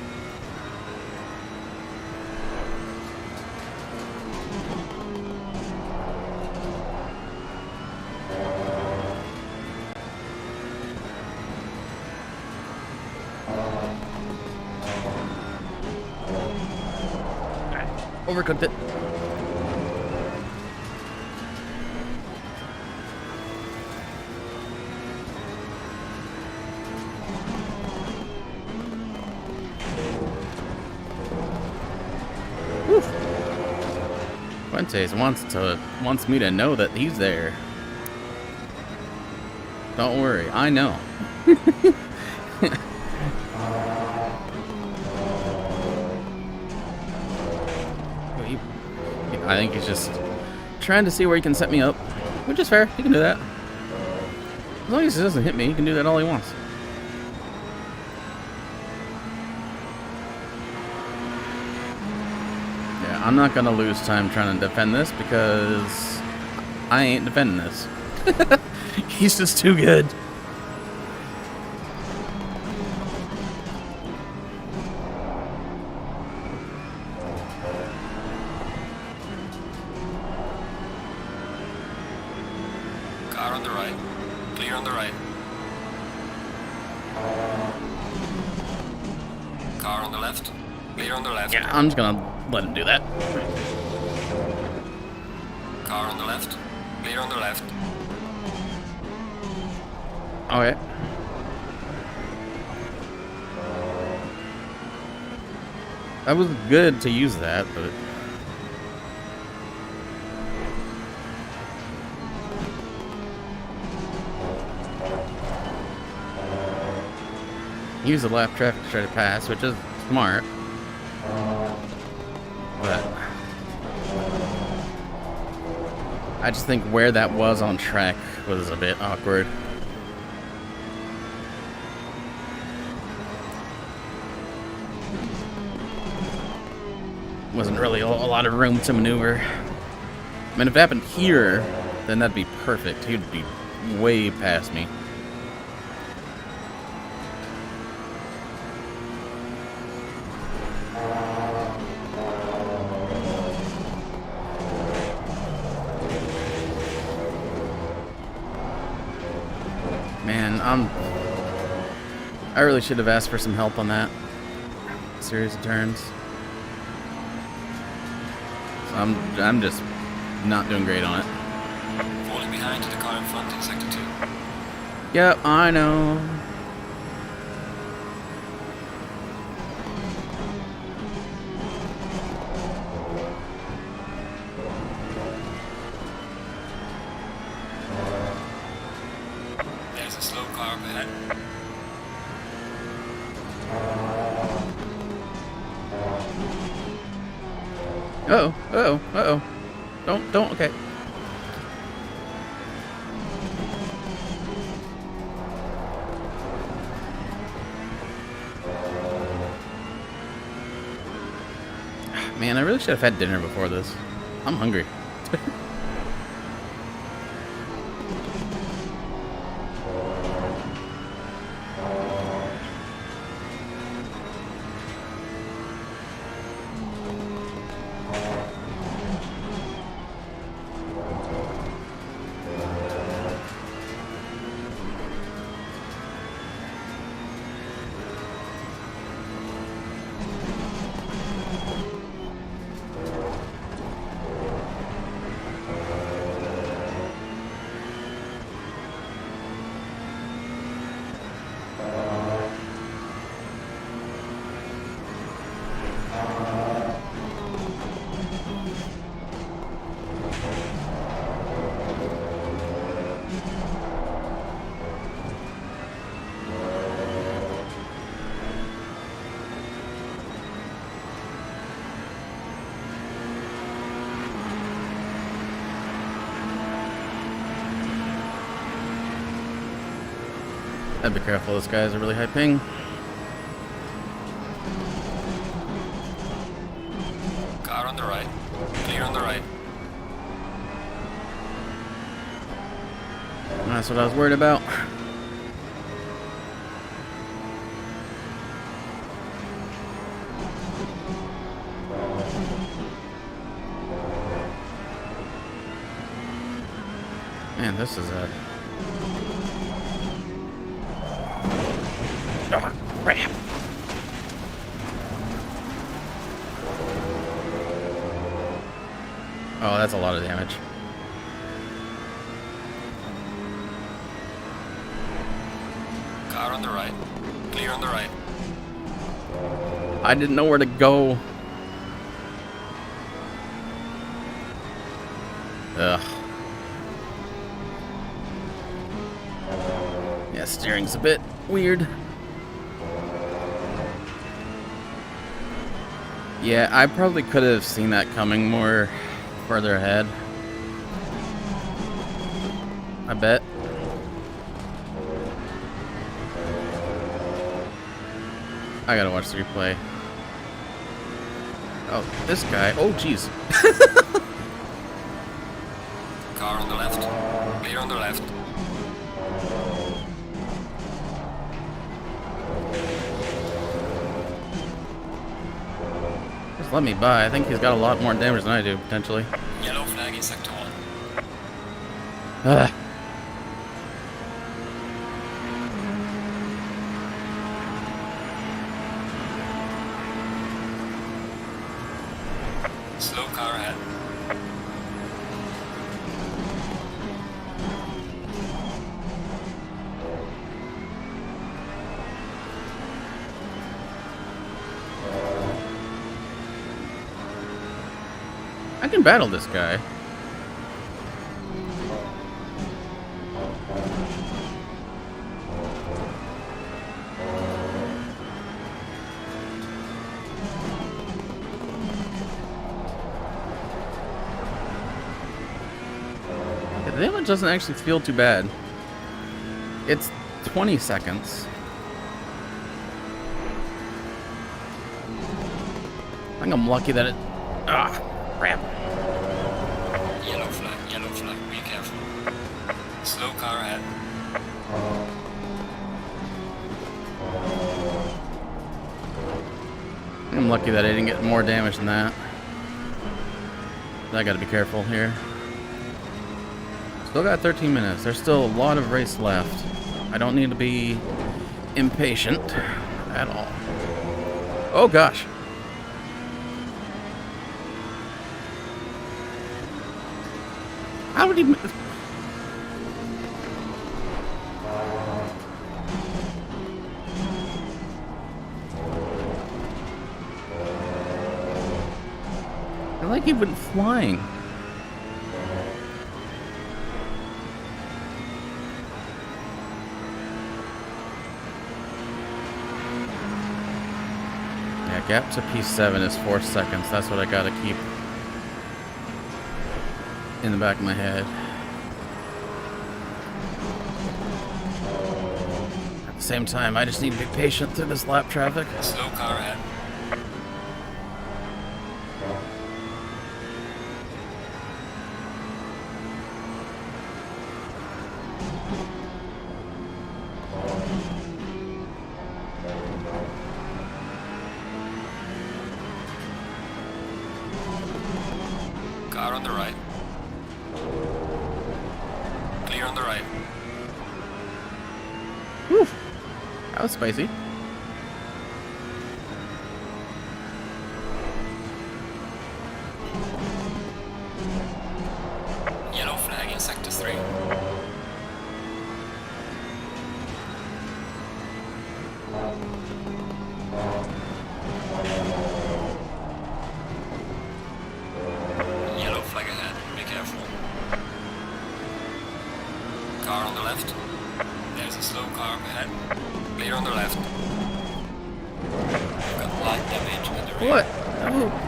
Overcooked it. Whew. Fuentes wants me to know that he's there. Don't worry, I know. I think he's just trying to see where he can set me up, which is fair. He can do that. As long as he doesn't hit me, he can do that all he wants. Yeah, I'm not gonna lose time trying to defend this because I ain't defending this. He's just too good. Car on the right. Clear on the right. Car on the left. Clear on the left. Yeah, I'm just gonna let him do that. Car on the left. Clear on the left. Okay. That was good to use that, but... use the left traffic to try to pass, which is smart. But... I just think where that was on track was a bit awkward. Wasn't really a lot of room to maneuver. I mean, if it happened here, then that'd be perfect. He'd be way past me. Man, I really should have asked for some help on that series of turns. I'm just not doing great on it. Falling behind to the car in front in sector 2. Yep, I know. There's a slow car up ahead. Uh-oh, uh-oh, uh-oh. Don't, okay. Man, I really should have had dinner before this. I'm hungry. I'd be careful, this guy has a really high ping. Car on the right. Clear on the right. That's what I was worried about. Man, this is a... Oh, crap. Oh, that's a lot of damage. Car on the right. Clear on the right. I didn't know where to go. Ugh. Yeah, steering's a bit weird. Yeah, I probably could have seen that coming more further ahead. I bet. I gotta watch the replay. Oh, this guy. Oh, jeez. Car on the left. Clear on the left. Just let me by. I think he's got a lot more damage than I do, potentially. Yellow flag in sector 1. Ugh. Slow car ahead. I can battle this guy. The damage doesn't actually feel too bad. It's 20 seconds. I think I'm lucky that it... Ah, crap. Yellow flag, be careful. Slow car ahead. I'm lucky that I didn't get more damage than that. But I gotta be careful here. Still got 13 minutes. There's still a lot of race left. I don't need to be impatient at all. Oh gosh. How did he... I like he went flying. Yeah, gap to P7 is 4 seconds. That's what I gotta keep in the back of my head. At the same time, I just need to be patient through this lap traffic. Slow car ahead. Car on the right. Clear on the right. Whew. That was spicy. Yellow flag in sector 3. Yellow flag ahead, be careful. Car on the left. There's a slow car ahead. Clear on the left. Got light damage in the rear. What? Oh.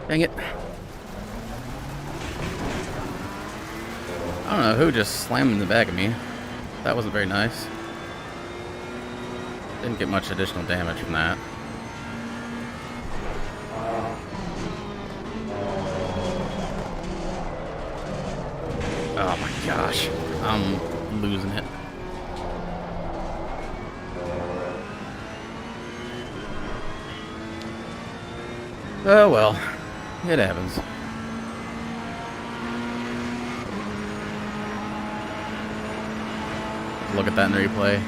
Dang it. I don't know who just slammed in the back of me. That wasn't very nice. Didn't get much additional damage from that. Oh my gosh. I'm losing it. Oh well. It happens. Look at that in the replay.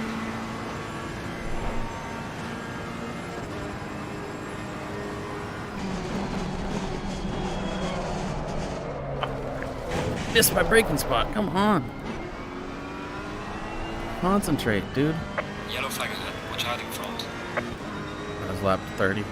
Missed my braking spot. Come on. Concentrate, dude. Yellow flag ahead. Watch out in front. That was lap 30.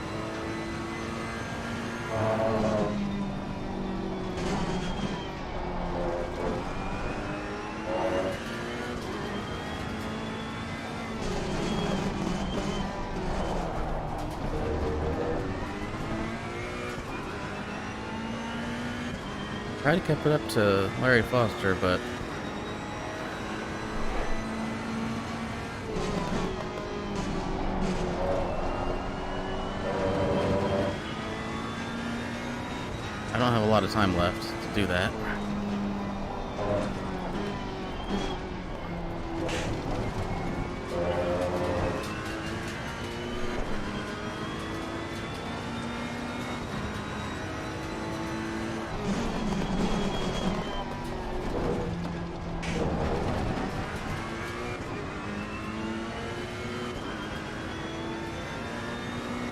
Tried to keep it up to Larry Foster, but I don't have a lot of time left to do that.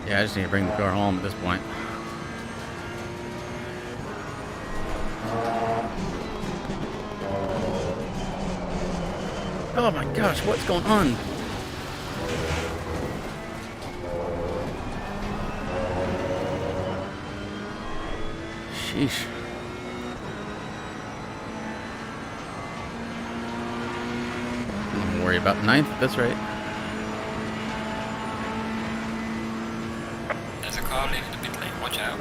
Yeah, I just need to bring the car home at this point. Oh my gosh, what's going on? Sheesh. Don't worry about ninth at this rate. There's a car leaving the pit lane. Watch out.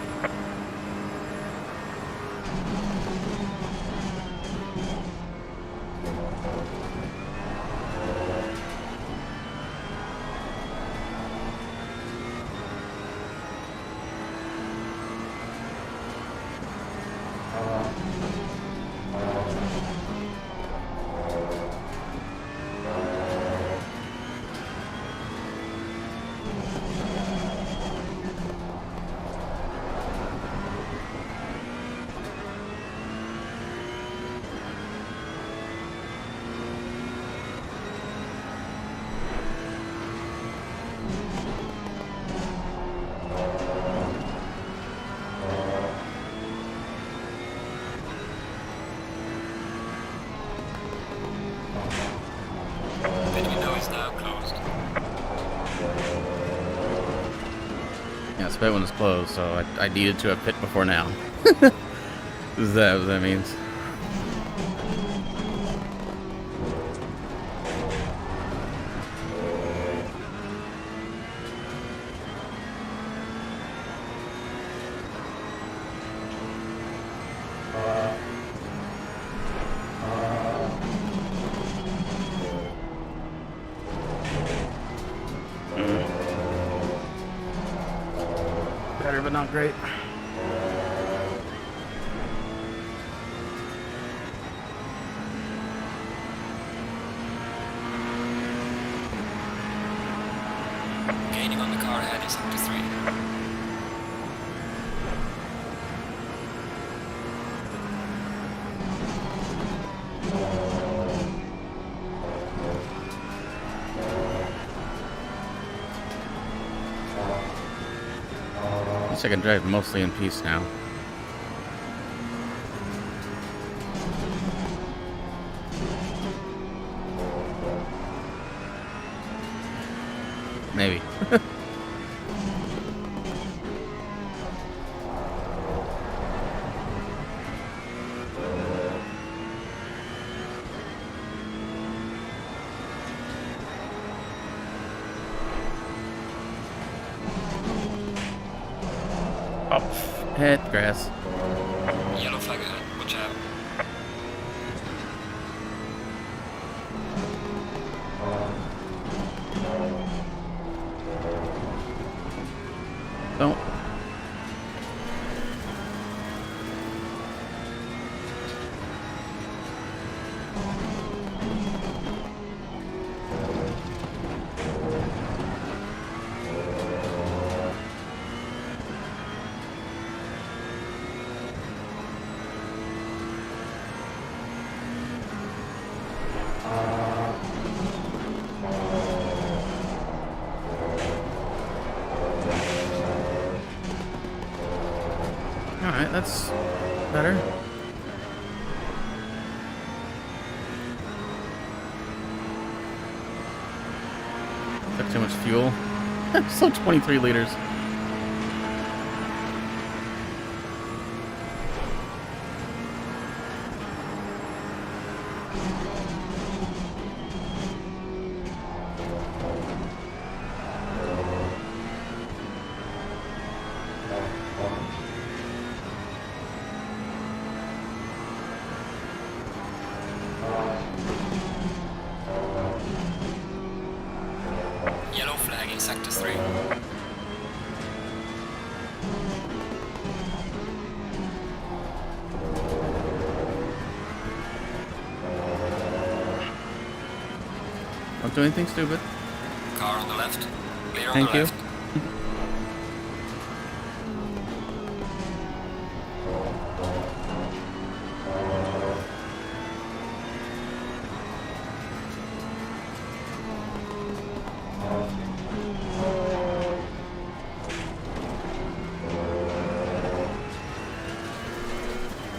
Pit window is now closed. Yeah, spit one is closed, so I needed to have pit before now. Is that what that means? Better, but not great. Gaining on the car ahead is up to 3. At least I can drive mostly in peace now. Maybe. Hit grass. Yellow flag ahead. Watch out. Don't. Alright, that's better. Took too much fuel. So 23 liters. Yellow flag in sector 3. Don't do anything stupid. Car on the left. Clear on Thank the you. left.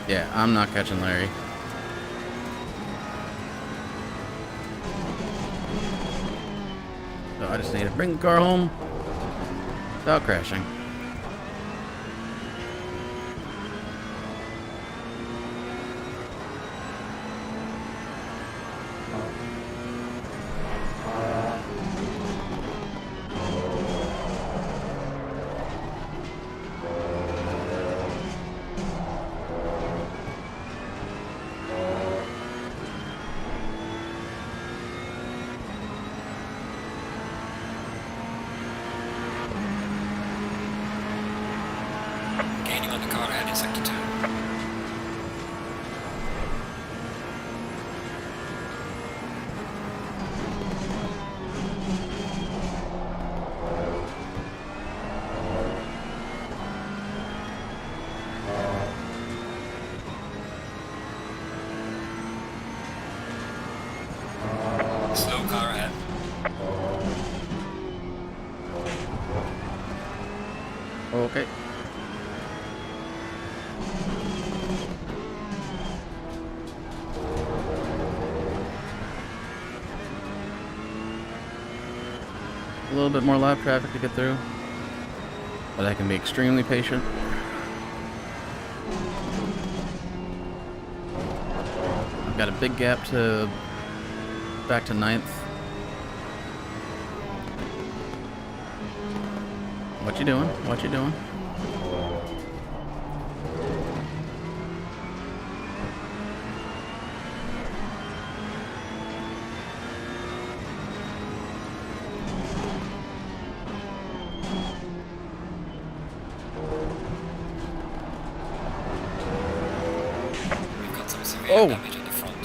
Yeah, I'm not catching Larry. So I just need to bring the car home without crashing. Gaining on the car ahead in sector 2. Slow car ahead. Okay. A little bit more lap traffic to get through, but I can be extremely patient. I've got a big gap to back to 9th. What you doing? What you doing? We've got some severe damage in the front.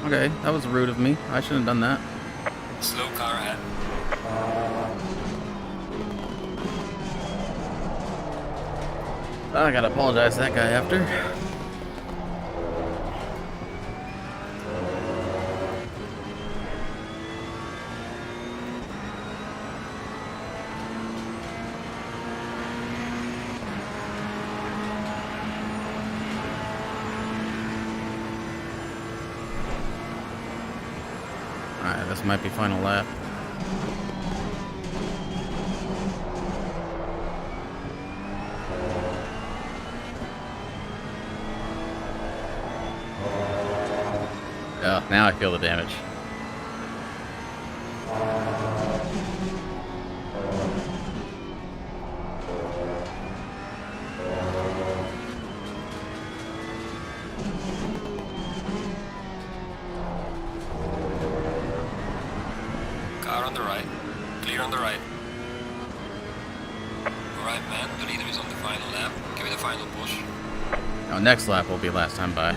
Okay, that was rude of me. I shouldn't have done that. Slow car ahead. I gotta apologize to that guy after. Alright, this might be final lap. Oh, now I feel the damage. 5 men. The leader is on the final lap. Give it a final push. Oh, next lap will be last time by.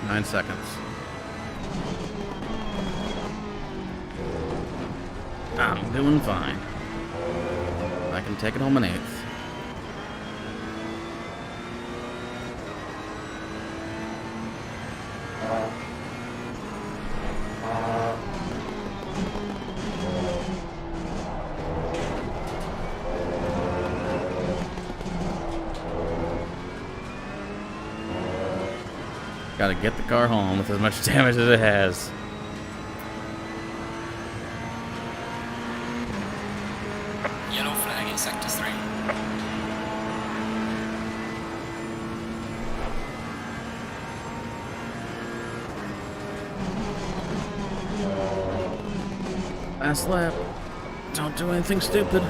Nine seconds. I'm doing fine. I can take it home in 8th. Gotta get the car home with as much damage as it has. Yellow flag in sector 3. Last lap. Don't do anything stupid.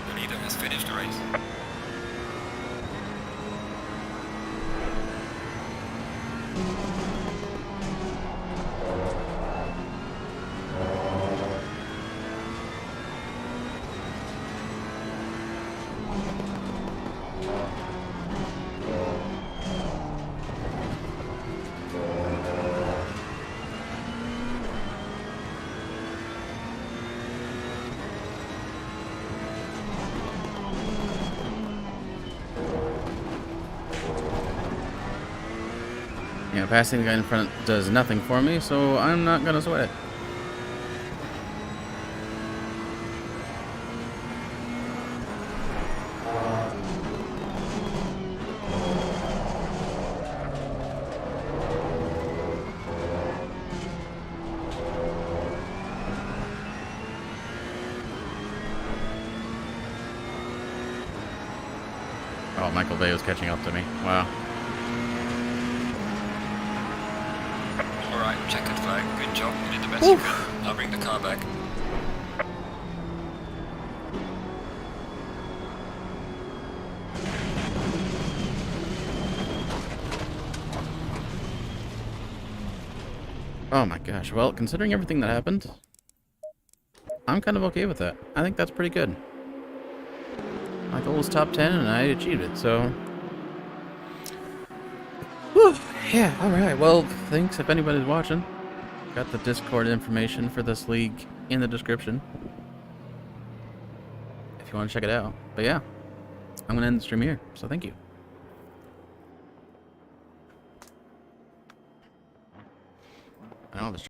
The leader has finished the race. You know, passing the guy in front does nothing for me, so I'm not gonna sweat it. Oh, Michael Bay was catching up to me. Wow. Alright, checkered flag. Good job. You did the best you could. I'll bring the car back. Oh my gosh. Well, considering everything that happened, I'm kind of okay with that. I think that's pretty good. My goal was top 10 and I achieved it, so... Whew. Yeah, alright. Well, thanks if anybody's watching. Got the Discord information for this league in the description, if you want to check it out. But yeah, I'm going to end the stream here, so thank you. I don't have a